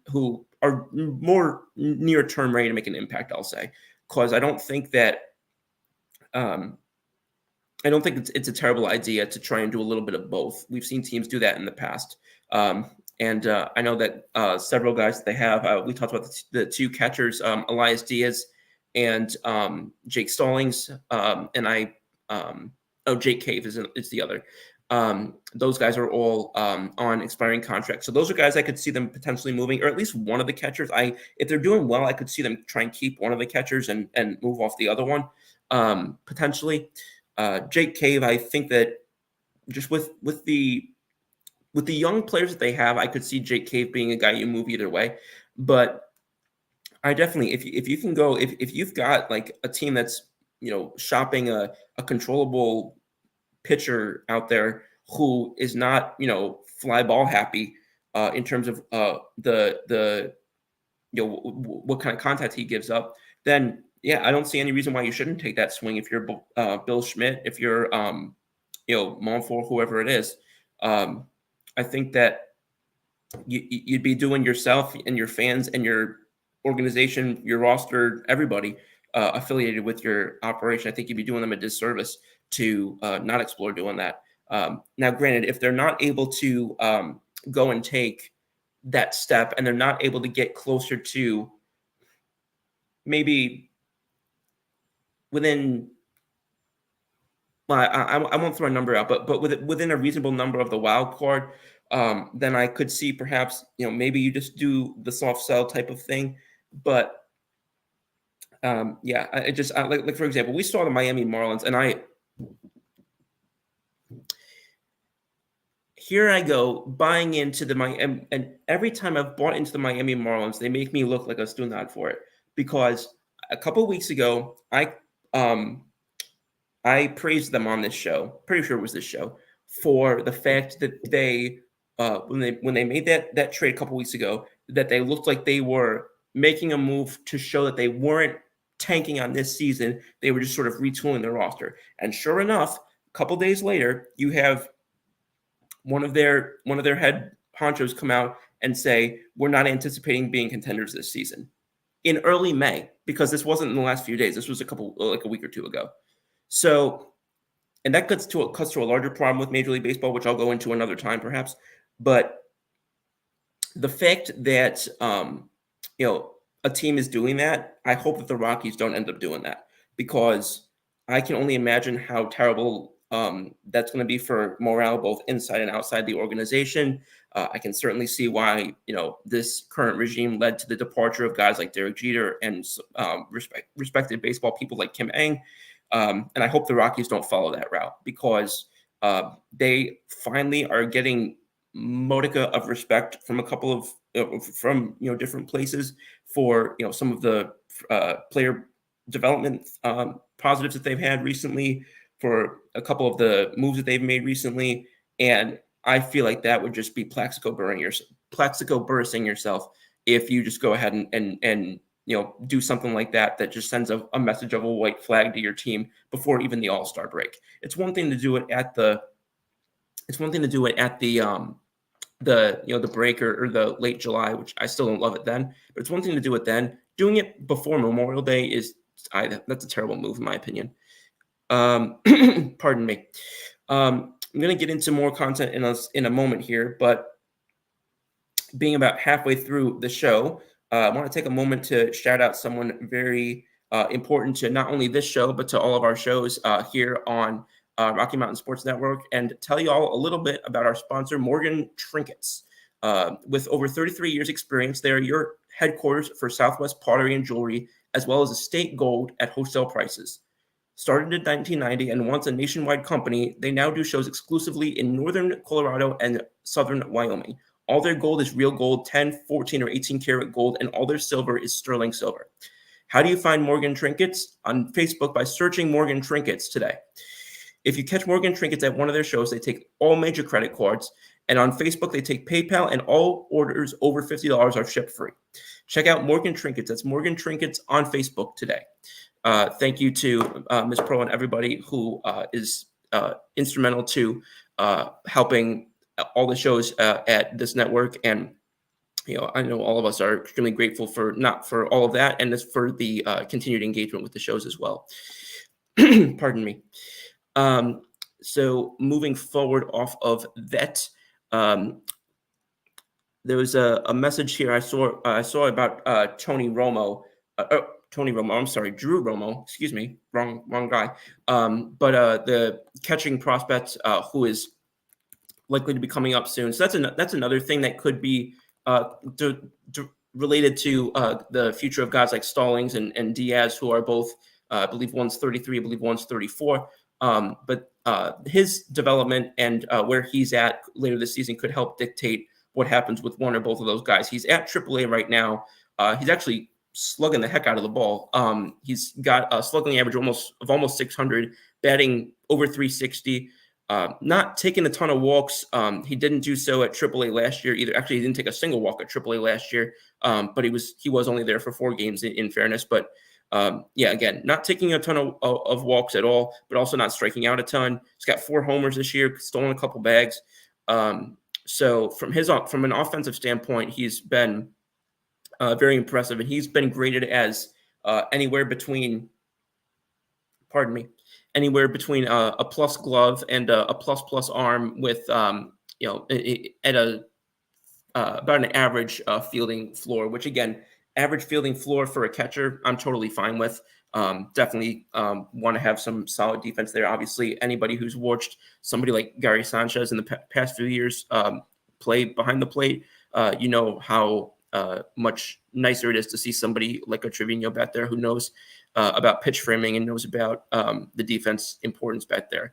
who are more near term ready to make an impact, I'll say, because I don't think it's a terrible idea to try and do a little bit of both. We've seen teams do that in the past. And I know that several guys that they have, we talked about the two catchers, Elias Diaz and Jake Stallings. Jake Cave is the other. Those guys are all on expiring contracts. So those are guys I could see them potentially moving, or at least one of the catchers. If they're doing well, I could see them try and keep one of the catchers and move off the other one, potentially. Jake Cave, I think that just with the young players that they have, I could see Jake Cave being a guy you move either way. But I definitely, if you can go, if you've got like a team that's shopping a controllable pitcher out there who is not fly ball happy in terms of the what kind of contact he gives up, then I don't see any reason why you shouldn't take that swing. If you're Bill Schmidt, if you're Monfort, whoever it is, I think that you'd be doing yourself and your fans and your organization, your roster, everybody affiliated with your operation, I think you'd be doing them a disservice to not explore doing that. Now, granted, if they're not able to go and take that step, and they're not able to get closer to maybe within, I won't throw a number out, but within a reasonable number of the wild card, then I could see perhaps maybe you just do the soft sell type of thing. But I just like for example, we saw the Miami Marlins, and here I go buying into the Miami, and every time I've bought into the Miami Marlins, they make me look like a student for it, because a couple of weeks ago, I praised them on this show, pretty sure it was this show, for the fact that they when they made that trade a couple weeks ago, that they looked like they were making a move to show that they weren't tanking on this season. They were just sort of retooling their roster. And sure enough, a couple days later, you have one of their head honchos come out and say, we're not anticipating being contenders this season in early May, because this wasn't in the last few days. This was a week or two ago. So, and that cuts to a larger problem with Major League Baseball, which I'll go into another time perhaps. But the fact that a team is doing that, I hope that the Rockies don't end up doing that, because I can only imagine how terrible that's going to be for morale, both inside and outside the organization. I can certainly see why this current regime led to the departure of guys like Derek Jeter and respected baseball people like Kim Ng. And I hope the Rockies don't follow that route, because they finally are getting modicum of respect from a couple of different places for some of the player development positives that they've had recently, for a couple of the moves that they've made recently. And I feel like that would just be Plaxico bursting yourself if you just go ahead and do something like that just sends a message of a white flag to your team before even the All-Star break. It's one thing to do it at the It's one thing to do it at the break or the late July, which I still don't love it then, but it's one thing to do it then. Doing it before Memorial Day that's a terrible move in my opinion. Pardon me. I'm going to get into more content in a moment here, but being about halfway through the show, I want to take a moment to shout out someone very important to not only this show, but to all of our shows here on Rocky Mountain Sports Network, and tell you all a little bit about our sponsor, Morgan Trinkets. With over 33 years experience, they are your headquarters for Southwest pottery and jewelry, as well as estate gold at wholesale prices. Started in 1990 and once a nationwide company, they now do shows exclusively in northern Colorado and southern Wyoming. All their gold is real gold, 10, 14, or 18 karat gold, and all their silver is sterling silver. How do you find Morgan Trinkets? On Facebook by searching Morgan Trinkets today. If you catch Morgan Trinkets at one of their shows, they take all major credit cards. And on Facebook, they take PayPal, and all orders over $50 are shipped free. Check out Morgan Trinkets. That's Morgan Trinkets on Facebook today. Thank you to Ms. Pro and everybody who is instrumental to helping all the shows at this network. And, I know all of us are extremely grateful for all of that, and for the continued engagement with the shows as well. Pardon me. So moving forward off of that, there was a message here I saw about Tony Romo. I'm sorry, Drew Romo. Excuse me, wrong guy. But the catching prospect who is likely to be coming up soon. So that's another thing that could be related to the future of guys like Stallings and Diaz, who are both, I believe one's 33, I believe one's 34. But his development and where he's at later this season could help dictate what happens with one or both of those guys. He's at AAA right now. He's actually slugging the heck out of the ball. He's got a slugging average of almost 600, batting over 360. Not taking a ton of walks. He didn't do so at AAA last year either. Actually, he didn't take a single walk at AAA last year. But he was only there for 4 games in fairness. But again, not taking a ton of walks at all, but also not striking out a ton. He's got 4 homers this year, stolen a couple bags. So from an offensive standpoint, he's been very impressive, and he's been graded as anywhere between a plus glove and a plus arm with at about an average fielding floor, which again, average fielding floor for a catcher, I'm totally fine with. Definitely want to have some solid defense there. Obviously, anybody who's watched somebody like Gary Sanchez in the past few years play behind the plate, how much nicer it is to see somebody like a Trevino back there who knows about pitch framing and knows about the defense importance back there.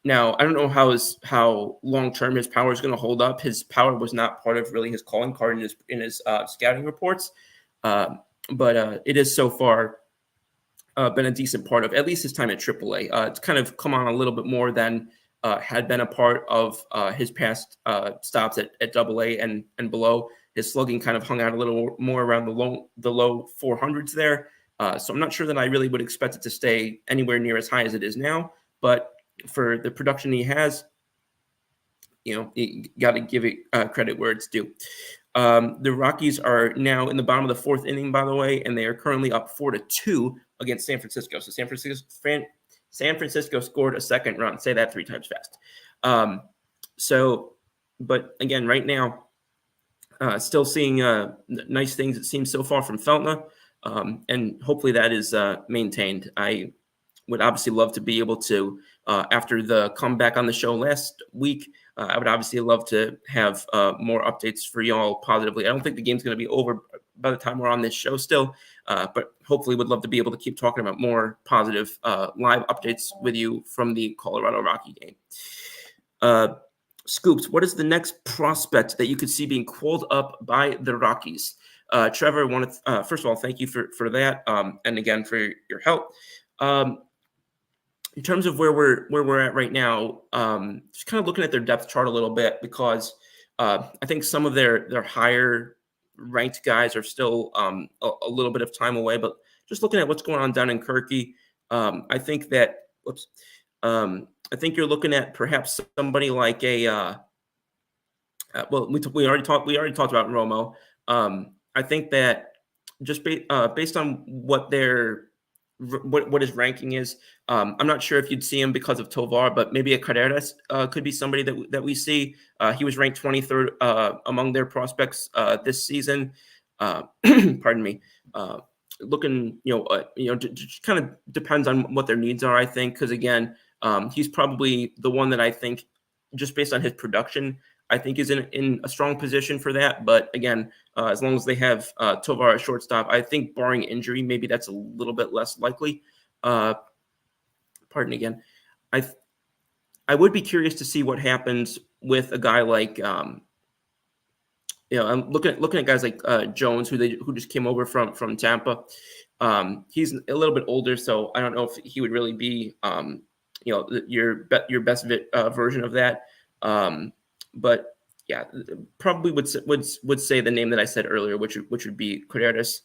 Now, I don't know how long-term his power is going to hold up. His power was not part of really his calling card in his scouting reports, but it is so far been a decent part of at least his time at AAA. It's kind of come on a little bit more than had been a part of his past stops at AA and below. His slugging kind of hung out a little more around the low 400s there. So I'm not sure that I really would expect it to stay anywhere near as high as it is now, but for the production he has, you got to give it credit where it's due. The Rockies are now in the bottom of the 4th inning, by the way, and they are currently up 4-2 against San Francisco. So San Francisco scored a second run. Say that 3 times fast. But again, right now, still seeing nice things, it seems, so far from Feltner, and hopefully that is maintained. I would obviously love to be able to, after the comeback on the show last week, I would obviously love to have more updates for y'all positively. I don't think the game's going to be over by the time we're on this show still, but hopefully would love to be able to keep talking about more positive live updates with you from the Colorado Rocky game. Scoops, what is the next prospect that you could see being called up by the Rockies? Trevor, first of all, thank you for that, and again for your help. In terms of where we're at right now, just kind of looking at their depth chart a little bit, because I think some of their higher ranked guys are still a little bit of time away. But just looking at what's going on down in Kirky, I think that I think you're looking at perhaps somebody like we already talked about Romo. I think that just based on what his ranking is, I'm not sure if you'd see him because of Tovar, but maybe a Carreras could be somebody that we see. He was ranked 23rd among their prospects this season. Pardon me. Looking, just kind of depends on what their needs are, I think, because again, he's probably the one that I think, just based on his production, I think is in a strong position for that. But again, as long as they have Tovar at shortstop, I think barring injury, maybe that's a little bit less likely. Pardon again. I would be curious to see what happens with a guy like I'm looking at guys like Jones, who just came over from Tampa. He's a little bit older, so I don't know if he would really be your best version of that. But yeah, probably would say the name that I said earlier, which would be Carreras.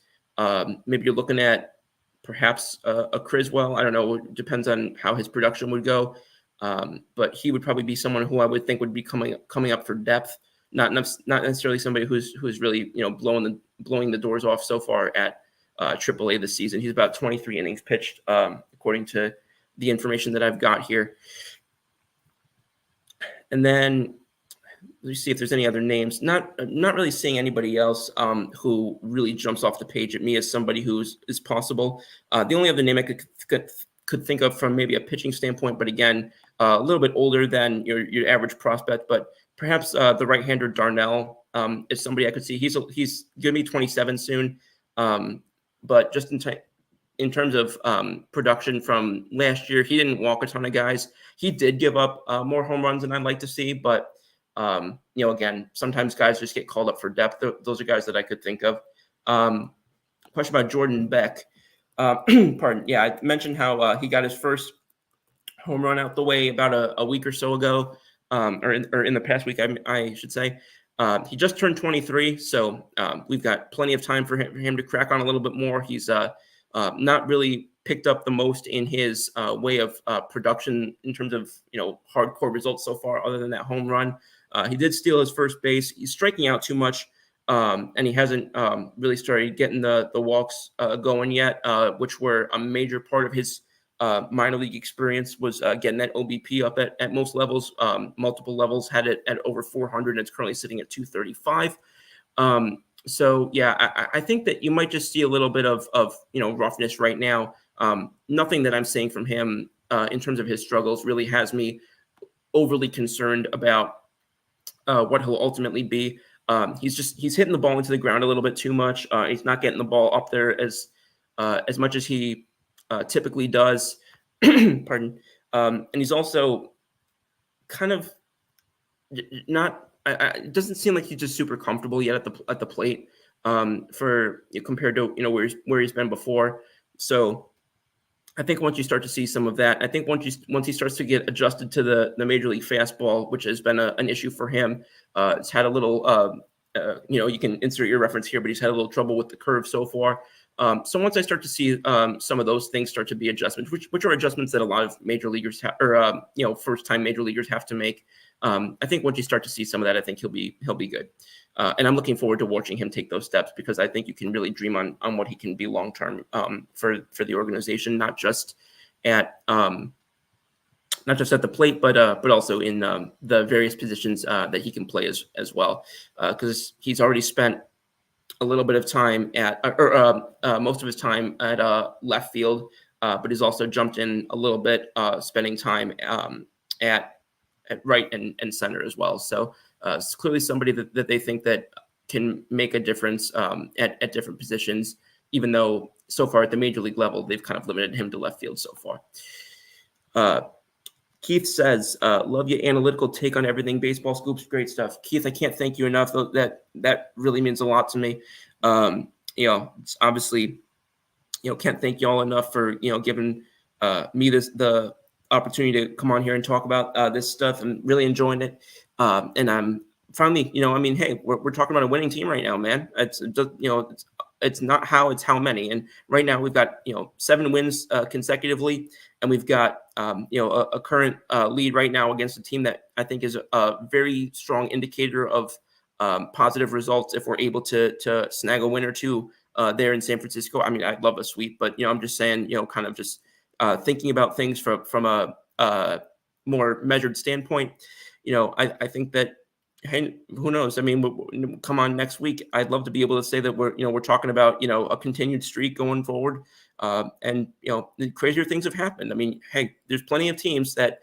Maybe you're looking at perhaps a Criswell. I don't know. It depends on how his production would go. But he would probably be someone who I would think would be coming up for depth. Not necessarily somebody who's really blowing the doors off so far at AAA this season. He's about 23 innings pitched, according to the information that I've got here. And then let's see if there's any other names. Not really seeing anybody else who really jumps off the page at me as somebody who is possible. The only other name I could think of from maybe a pitching standpoint, but again, a little bit older than your average prospect, but perhaps the right-hander Darnell is somebody I could see. He's going to be 27 soon, but just in terms of production from last year, he didn't walk a ton of guys. He did give up more home runs than I'd like to see, but again, sometimes guys just get called up for depth. Those are guys that I could think of. Question about Jordan Beck. Pardon. Yeah, I mentioned how he got his first home run out the way about a week or so ago, or in the past week, I should say. He just turned 23, so we've got plenty of time for him to crack on a little bit more. He's not really picked up the most in his way of production in terms of hardcore results so far, other than that home run. He did steal his first base. He's striking out too much, and he hasn't really started getting the walks going yet, which were a major part of his minor league experience, was getting that OBP up at most levels, multiple levels, had it at over 400, and it's currently sitting at 235. So yeah, I think that you might just see a little bit of roughness right now. Nothing that I'm seeing from him in terms of his struggles really has me overly concerned about what he'll ultimately be. He's hitting the ball into the ground a little bit too much. He's not getting the ball up there as much as he typically does. Pardon. And he's also kind of not. It doesn't seem like he's just super comfortable yet at the plate compared to where he's been before. So I think once you start to see some of that, I think once he starts to get adjusted to the major league fastball, which has been an issue for him, it's had a little. You can insert your reference here, but he's had a little trouble with the curve so far. So once I start to see some of those things start to be adjustments, which are adjustments that a lot of major leaguers first-time major leaguers have to make. I think once you start to see some of that, I think he'll be good. And I'm looking forward to watching him take those steps, because I think you can really dream on what he can be long-term for the organization, not just at the plate, but also in the various positions that he can play as well. Because he's already spent a little bit of time most of his time at left field, but he's also jumped in a little bit, spending time at right and center as well. So it's clearly somebody that they think that can make a difference at different positions, even though so far at the major league level, they've kind of limited him to left field so far. Keith says, love your analytical take on everything. Baseball Scoops, great stuff. Keith, I can't thank you enough. That really means a lot to me. It's obviously, can't thank you all enough for, giving me the opportunity to come on here and talk about this stuff. I'm really enjoying it. And I'm finally, hey, we're talking about a winning team right now, man. It's it's not how, it's how many. And right now we've got 7 wins consecutively, and we've got a current lead right now against a team that I think is a very strong indicator of positive results if we're able to snag a win or two there in San Francisco. I mean, I'd love a sweep, but I'm just saying, kind of just thinking about things from a more measured standpoint. I think that, hey, who knows? I mean, come on next week. I'd love to be able to say that we're talking about a continued streak going forward, and crazier things have happened. I mean, hey, there's plenty of teams that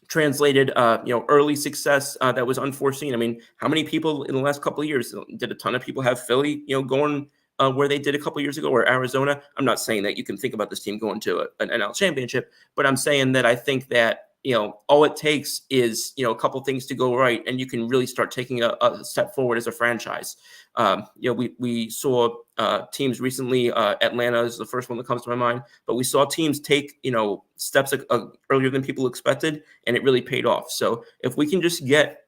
translated early success that was unforeseen. I mean, how many people in the last couple of years did a ton of people have Philly going where they did a couple of years ago, or Arizona? I'm not saying that you can think about this team going to an NL championship, but I'm saying that I think that all it takes is a couple things to go right, and you can really start taking a step forward as a franchise. We saw teams recently. Atlanta is the first one that comes to my mind, but we saw teams take steps earlier than people expected, and it really paid off. So if we can just get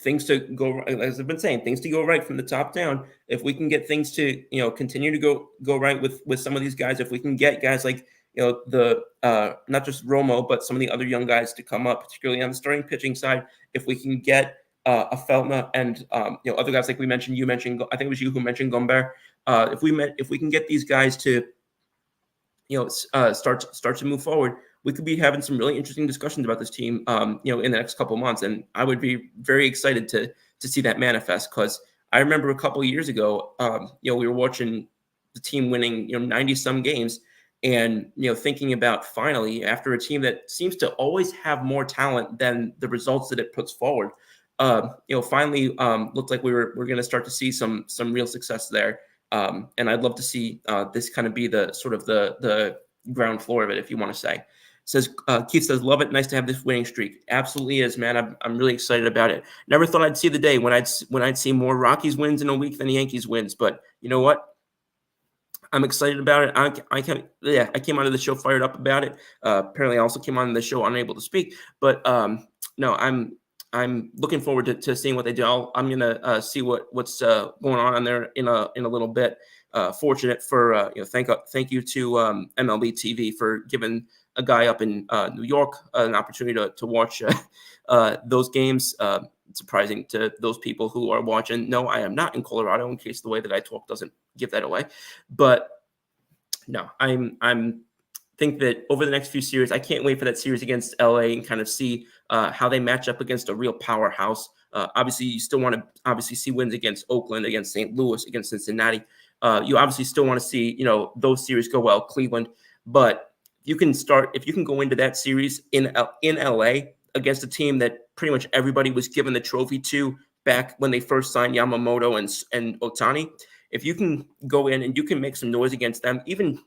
things to go, as I've been saying, things to go right from the top down. If we can get things to continue to go right with some of these guys, if we can get guys like the not just Romo, but some of the other young guys to come up, particularly on the starting pitching side. If we can get a Feltner and other guys like you mentioned, I think it was you who mentioned Gomber. If we can get these guys to start to move forward, we could be having some really interesting discussions about this team in the next couple of months. And I would be very excited to see that manifest, because I remember a couple of years ago, we were watching the team winning 90 some games. And, thinking about finally, after a team that seems to always have more talent than the results that it puts forward, finally looked like we're going to start to see some real success there. And I'd love to see this kind of be the sort of the ground floor of it, if you want to say. Keith says, love it. Nice to have this winning streak. Absolutely is, man. I'm really excited about it. Never thought I'd see the day when I'd see more Rockies wins in a week than the Yankees wins. But you know what? I'm excited about it. I came onto the show fired up about it. Apparently, I also came on the show unable to speak. But no, I'm looking forward to seeing what they do. I'm gonna see what's going on there in a little bit. Fortunate for thank you to MLB TV for giving a guy up in New York an opportunity to watch those games. Surprising to those people who are watching. No, I am not in Colorado, in case the way that I talk doesn't give that away. But no, I'm think that over the next few series, I can't wait for that series against LA and kind of see how they match up against a real powerhouse. Obviously, you still want to see wins against Oakland, against St. Louis, against Cincinnati. You obviously still want to see those series go well, Cleveland. But if you can go into that series in LA against a team that pretty much everybody was given the trophy to back when they first signed Yamamoto and Ohtani. If you can go in and you can make some noise against them, even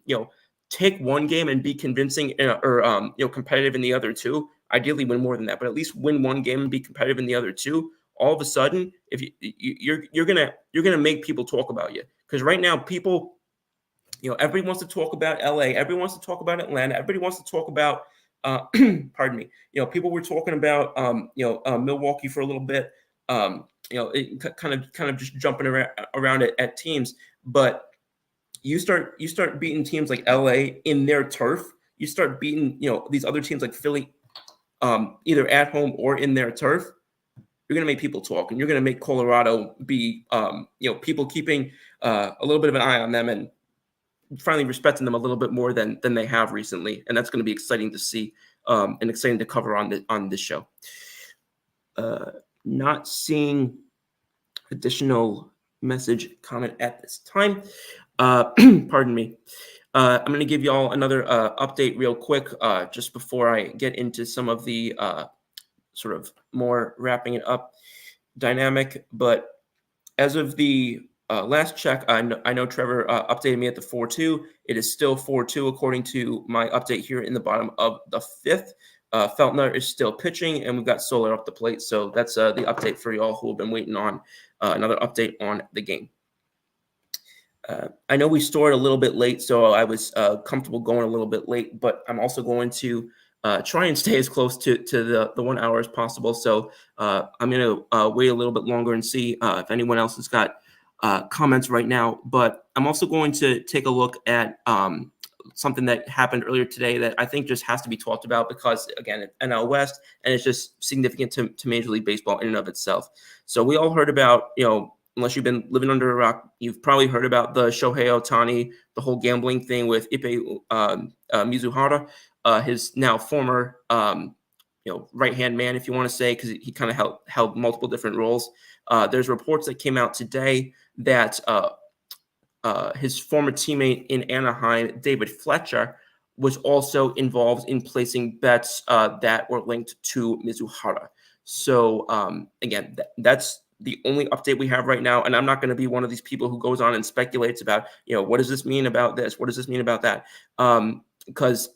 take one game and be convincing or competitive in the other two. Ideally, win more than that, but at least win one game and be competitive in the other two. All of a sudden, if you're gonna make people talk about you, because right now people, everybody wants to talk about LA, everybody wants to talk about Atlanta, everybody wants to talk about. Pardon me. People were talking about Milwaukee for a little bit. It kind of just jumping around at teams, but you start beating teams like LA in their turf. You start beating these other teams like Philly, either at home or in their turf. You're going to make people talk, and you're going to make Colorado be people keeping a little bit of an eye on them and finally respecting them a little bit more than they have recently. And that's going to be exciting to see and exciting to cover on this show. Not seeing additional message comment at this time. Pardon me. I'm going to give you all another update real quick just before I get into some of the sort of more wrapping it up dynamic. But as of the last check, I know Trevor updated me at the 4-2. It is still 4-2 according to my update here in the bottom of the 5th. Feltner is still pitching, and we've got Soler up the plate. So that's the update for y'all who have been waiting on another update on the game. I know we started a little bit late, so I was comfortable going a little bit late, but I'm also going to try and stay as close to the 1 hour as possible. So I'm going to wait a little bit longer and see if anyone else has got comments right now, but I'm also going to take a look at something that happened earlier today that I think just has to be talked about because, again, it's NL West, and it's just significant to Major League Baseball in and of itself. So we all heard about, unless you've been living under a rock, you've probably heard about the Shohei Ohtani, the whole gambling thing with Ippei Mizuhara, his now former right-hand man, if you want to say, because he kind of held multiple different roles. There's reports that came out today that his former teammate in Anaheim, David Fletcher, was also involved in placing bets that were linked to Mizuhara. So again, that's the only update we have right now. And I'm not going to be one of these people who goes on and speculates about, what does this mean about this? What does this mean about that? Because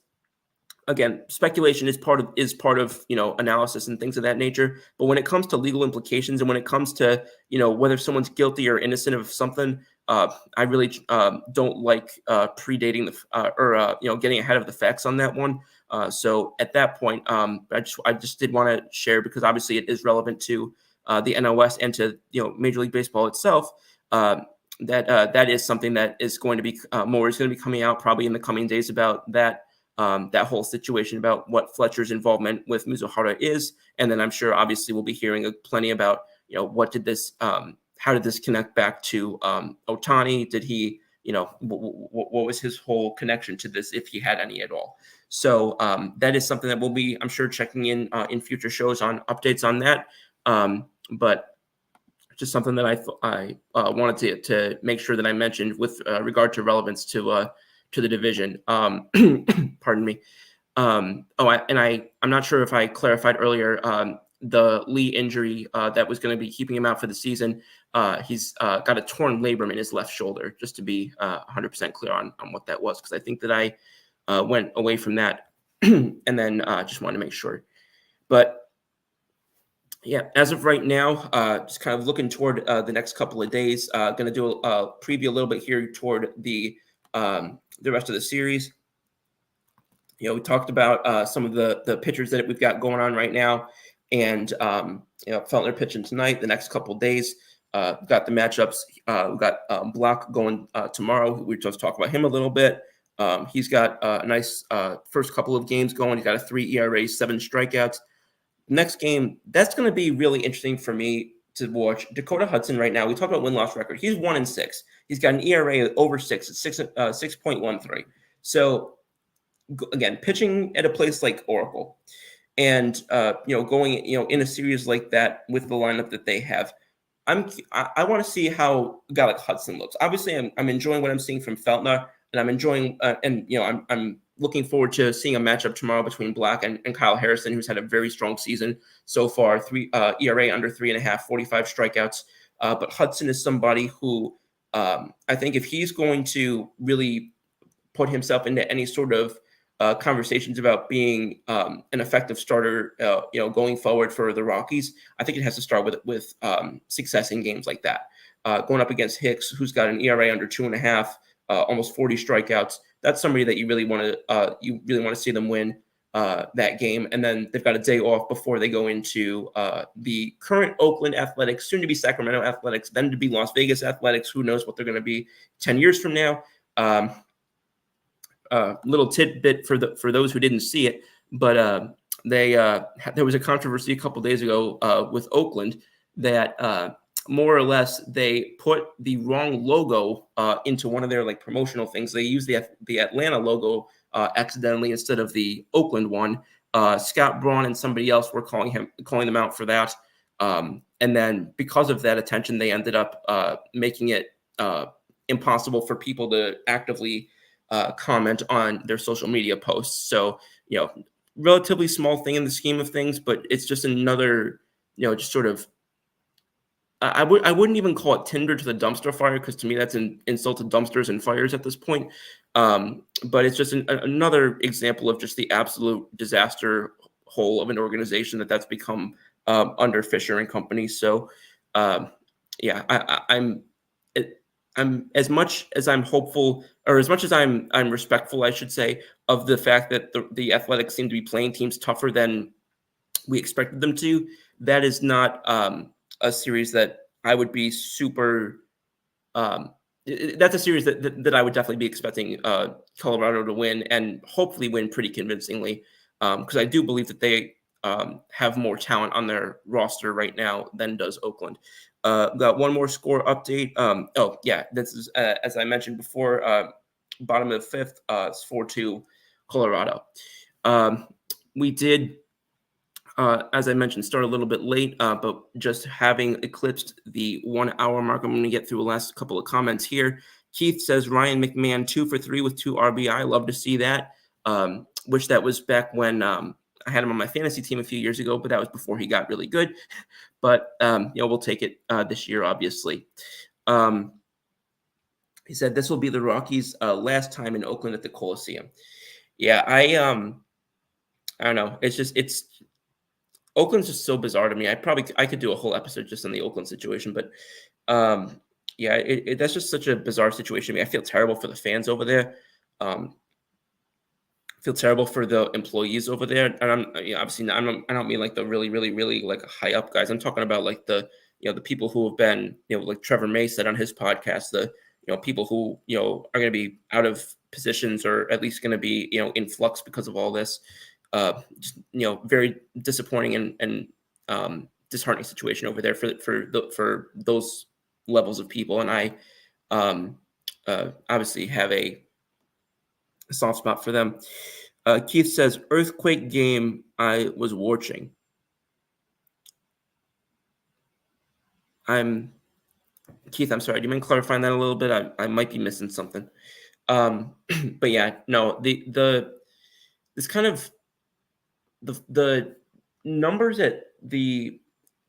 again, speculation is part of analysis and things of that nature. But when it comes to legal implications and when it comes to whether someone's guilty or innocent of something, I really don't like predating or getting ahead of the facts on that one. So at that point, I just did want to share because obviously it is relevant to the NL West and to Major League Baseball itself. That is something that is going to be more is going to be coming out probably in the coming days about that. That whole situation about what Fletcher's involvement with Mizuhara is. And then I'm sure obviously we'll be hearing plenty about, what did this, how did this connect back to Ohtani? Did he, what was his whole connection to this, if he had any at all? So that is something that we'll be, I'm sure, checking in future shows on updates on that. But just something that I wanted to make sure that I mentioned with regard to relevance to the division. Pardon me. I'm not sure if I clarified earlier the Lee injury that was going to be keeping him out for the season. He's got a torn labrum in his left shoulder, just to be 100% clear on what that was, because I think that I went away from that and then just wanted to make sure. But yeah, as of right now, just kind of looking toward the next couple of days, going to do a preview a little bit here toward the rest of the series. We talked about some of the pitchers that we've got going on right now, and Feltner pitching tonight. The next couple of days, we've got the matchups. We've got Block going tomorrow. We just talk about him a little bit. He's got a nice first couple of games going. He's got a 3 ERA, 7 strikeouts. Next game, that's going to be really interesting for me to watch. Dakota Hudson right now, we talked about win-loss record. He's 1-6. He's got an ERA over 6 at 6.13. So again, pitching at a place like Oracle, and going in a series like that with the lineup that they have, I want to see how a guy like Hudson looks. Obviously, I'm enjoying what I'm seeing from Feltner, and I'm enjoying I'm looking forward to seeing a matchup tomorrow between Black and Kyle Harrison, who's had a very strong season so far. 3 ERA under 3.5, 45 strikeouts. But Hudson is somebody who I think if he's going to really put himself into any sort of conversations about being an effective starter, going forward for the Rockies, I think it has to start with success in games like that. Going up against Hicks, who's got an ERA under 2.5, almost 40 strikeouts. That's somebody that you really want to see them win that game. And then they've got a day off before they go into the current Oakland Athletics, soon to be Sacramento Athletics, then to be Las Vegas Athletics. Who knows what they're going to be 10 years from now. Little tidbit for those who didn't see it, but there was a controversy a couple days ago with Oakland that more or less they put the wrong logo into one of their promotional things. They used the Atlanta logo accidentally instead of the Oakland one. Scott Braun and somebody else were calling them out for that, and then because of that attention, they ended up making it impossible for people to actively comment on their social media posts. So, relatively small thing in the scheme of things, but it's just another, just sort of, I wouldn't even call it tinder to the dumpster fire, because to me that's an insult to dumpsters and fires at this point. But it's just another example of just the absolute disaster hole of an organization that's become under Fisher and company. So, I'm as much as I'm hopeful, or as much as I'm respectful, I should say, of the fact that the Athletics seem to be playing teams tougher than we expected them to. That is not a series that I would be super That's a series that I would definitely be expecting Colorado to win, and hopefully win pretty convincingly, because I do believe that they have more talent on their roster right now than does Oakland. Got one more score update. This is as I mentioned before, bottom of the fifth. It's 4-2 Colorado. We did, as I mentioned, start a little bit late, but just having eclipsed the 1 hour mark. I'm going to get through the last couple of comments here. Keith says Ryan McMahon 2 for 3 with 2 RBI. Love to see that. Wish that was back when I had him on my fantasy team a few years ago, but that was before he got really good. But we'll take it this year, obviously. He said this will be the Rockies' last time in Oakland at the Coliseum. Yeah, I don't know. It's Oakland's just so bizarre to me. I could do a whole episode just on the Oakland situation, but that's just such a bizarre situation to me. I feel terrible for the fans over there. Feel terrible for the employees over there, and obviously I don't mean like the really, really, really like high up guys. I'm talking about like the people who have been, like Trevor May said on his podcast, the people who are going to be out of positions or at least going to be in flux because of all this. Just very disappointing and disheartening situation over there for those levels of people, and I obviously have a soft spot for them. Keith says earthquake game I was watching. Keith, I'm sorry. Do you mind clarifying that a little bit? I might be missing something. But yeah, no. This kind of the numbers at the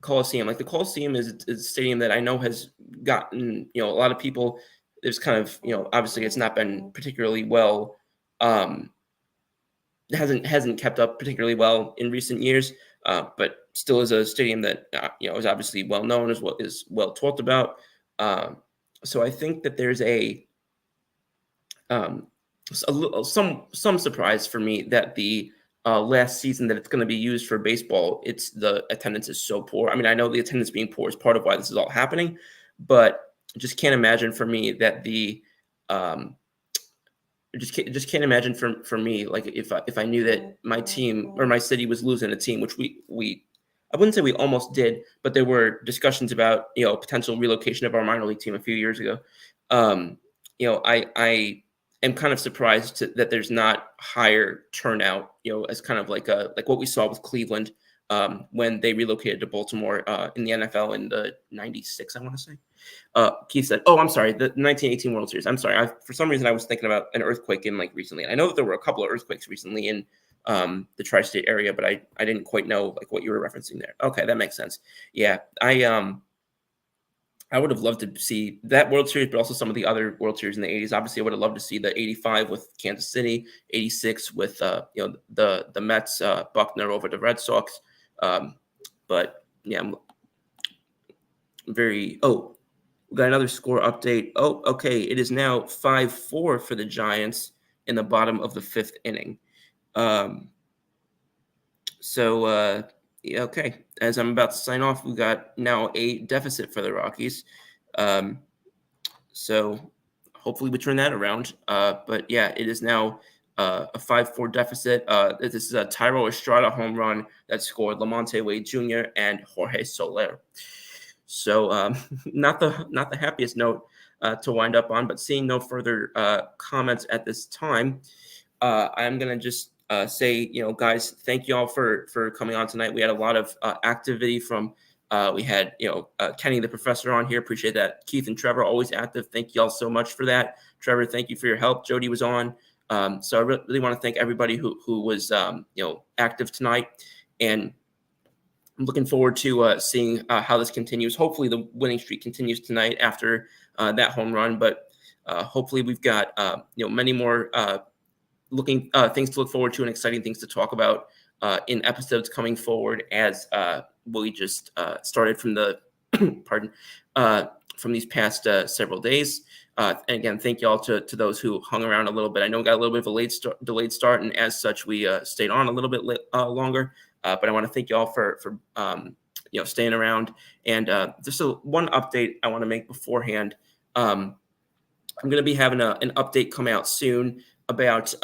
Coliseum, like the Coliseum is a stadium that I know has gotten a lot of people. There's kind of obviously it's not been particularly well. Hasn't kept up particularly well in recent years, but still is a stadium that is obviously well known, is well talked about. So I think that there's some surprise for me that the last season that it's going to be used for baseball, the attendance is so poor. I mean, I know the attendance being poor is part of why this is all happening, but just can't imagine for me that just can't imagine for me, like if I knew that my team or my city was losing a team, which we I wouldn't say we almost did, but there were discussions about potential relocation of our minor league team a few years ago. I am kind of surprised that there's not higher turnout, as kind of like what we saw with Cleveland when they relocated to Baltimore in the NFL in the 96, I want to say. Keith said, "Oh, I'm sorry, the 1918 World Series. I'm sorry. For some reason, I was thinking about an earthquake in like recently. I know that there were a couple of earthquakes recently in the tri-state area, but I didn't quite know like what you were referencing there. Okay, that makes sense. Yeah, I would have loved to see that World Series, but also some of the other World Series in the 80s. Obviously, I would have loved to see the 85 with Kansas City, 86 with the Mets, Buckner over the Red Sox. But yeah, I'm very. Oh, we got another score update. Oh, okay. It is now 5-4 for the Giants in the bottom of the 5th inning. Okay. As I'm about to sign off, we got now a deficit for the Rockies. So hopefully we turn that around. But yeah, it is now a 5-4 deficit. This is a Tyro Estrada home run that scored Lamonte Wade Jr. and Jorge Soler. So not the happiest note to wind up on, but seeing no further comments at this time, I'm going to just say, guys, thank you all for coming on tonight. We had a lot of activity from we had, Kenny, the professor on here. Appreciate that. Keith and Trevor, always active. Thank you all so much for that. Trevor, thank you for your help. Jody was on. So I really want to thank everybody who was, active tonight. And I'm looking forward to seeing how this continues. Hopefully the winning streak continues tonight after that home run. But hopefully we've got, many more things to look forward to and exciting things to talk about in episodes coming forward as we just started from the from these past several days. And again, thank you all to those who hung around a little bit. I know we got a little bit of a delayed start, and as such, we stayed on a little bit longer. But I want to thank you all for staying around. And just one update I want to make beforehand. I'm going to be having an update come out soon about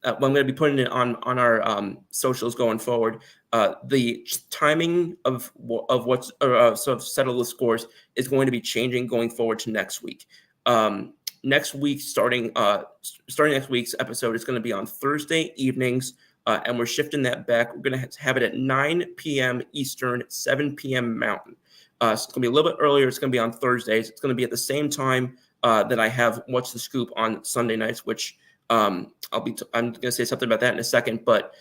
well, I'm going to be putting it on our socials going forward. The timing of what's sort of Settle the Scores is going to be changing going forward to next week. Next week, starting next week's episode is going to be on Thursday evenings, and we're shifting that back. We're going to have it at 9 p.m. Eastern, 7 p.m. Mountain. It's going to be a little bit earlier. It's going to be on Thursdays. It's going to be at the same time that I have What's the Scoop on Sunday nights, which I'm going to say something about that in a second, but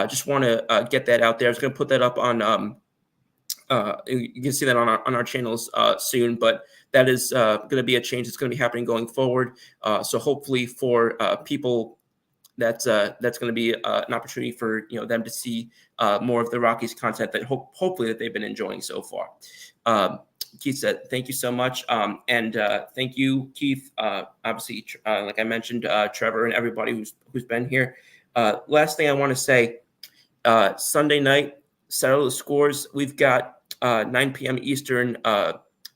just want to get that out there. I was going to put that up on you can see that on our channels soon, but that is going to be a change that's going to be happening going forward. So hopefully for people, that's going to be an opportunity for them to see more of the Rockies content that hopefully that they've been enjoying so far. Keith said, thank you so much. And thank you, Keith. Obviously, like I mentioned, Trevor and everybody who's been here. Last thing I want to say, Sunday night, Settle the Scores. We've got 9 p.m. Eastern,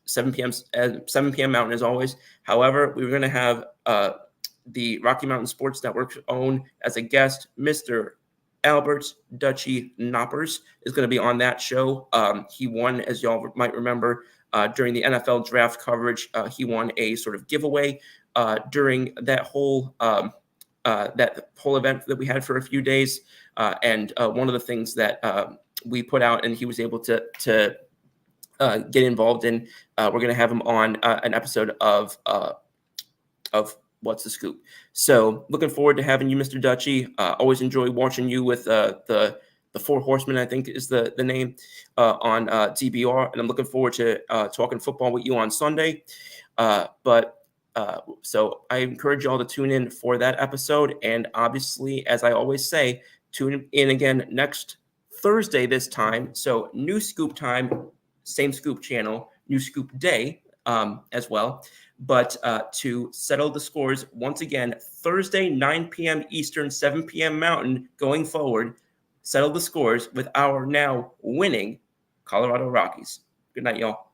7 p.m. Mountain as always. However, we're going to have the Rocky Mountain Sports Network's own as a guest, Mr. Albert Dutchy Knoppers is going to be on that show. He won, as y'all might remember, during the NFL draft coverage. He won a sort of giveaway during that whole event that we had for a few days. And one of the things that we put out and he was able to get involved in, we're going to have him on an episode of What's the Scoop. So looking forward to having you, Mr. Dutchy. Always enjoy watching you with the Four Horsemen, I think is the name, on DBR. And I'm looking forward to talking football with you on Sunday. So I encourage you all to tune in for that episode. And obviously, as I always say, tune in again next Thursday this time. So new Scoop time, same Scoop channel, new Scoop day as well. But to Settle the Scores, once again, Thursday, 9 p.m. Eastern, 7 p.m. Mountain, going forward, Settle the Scores with our now winning Colorado Rockies. Good night, y'all.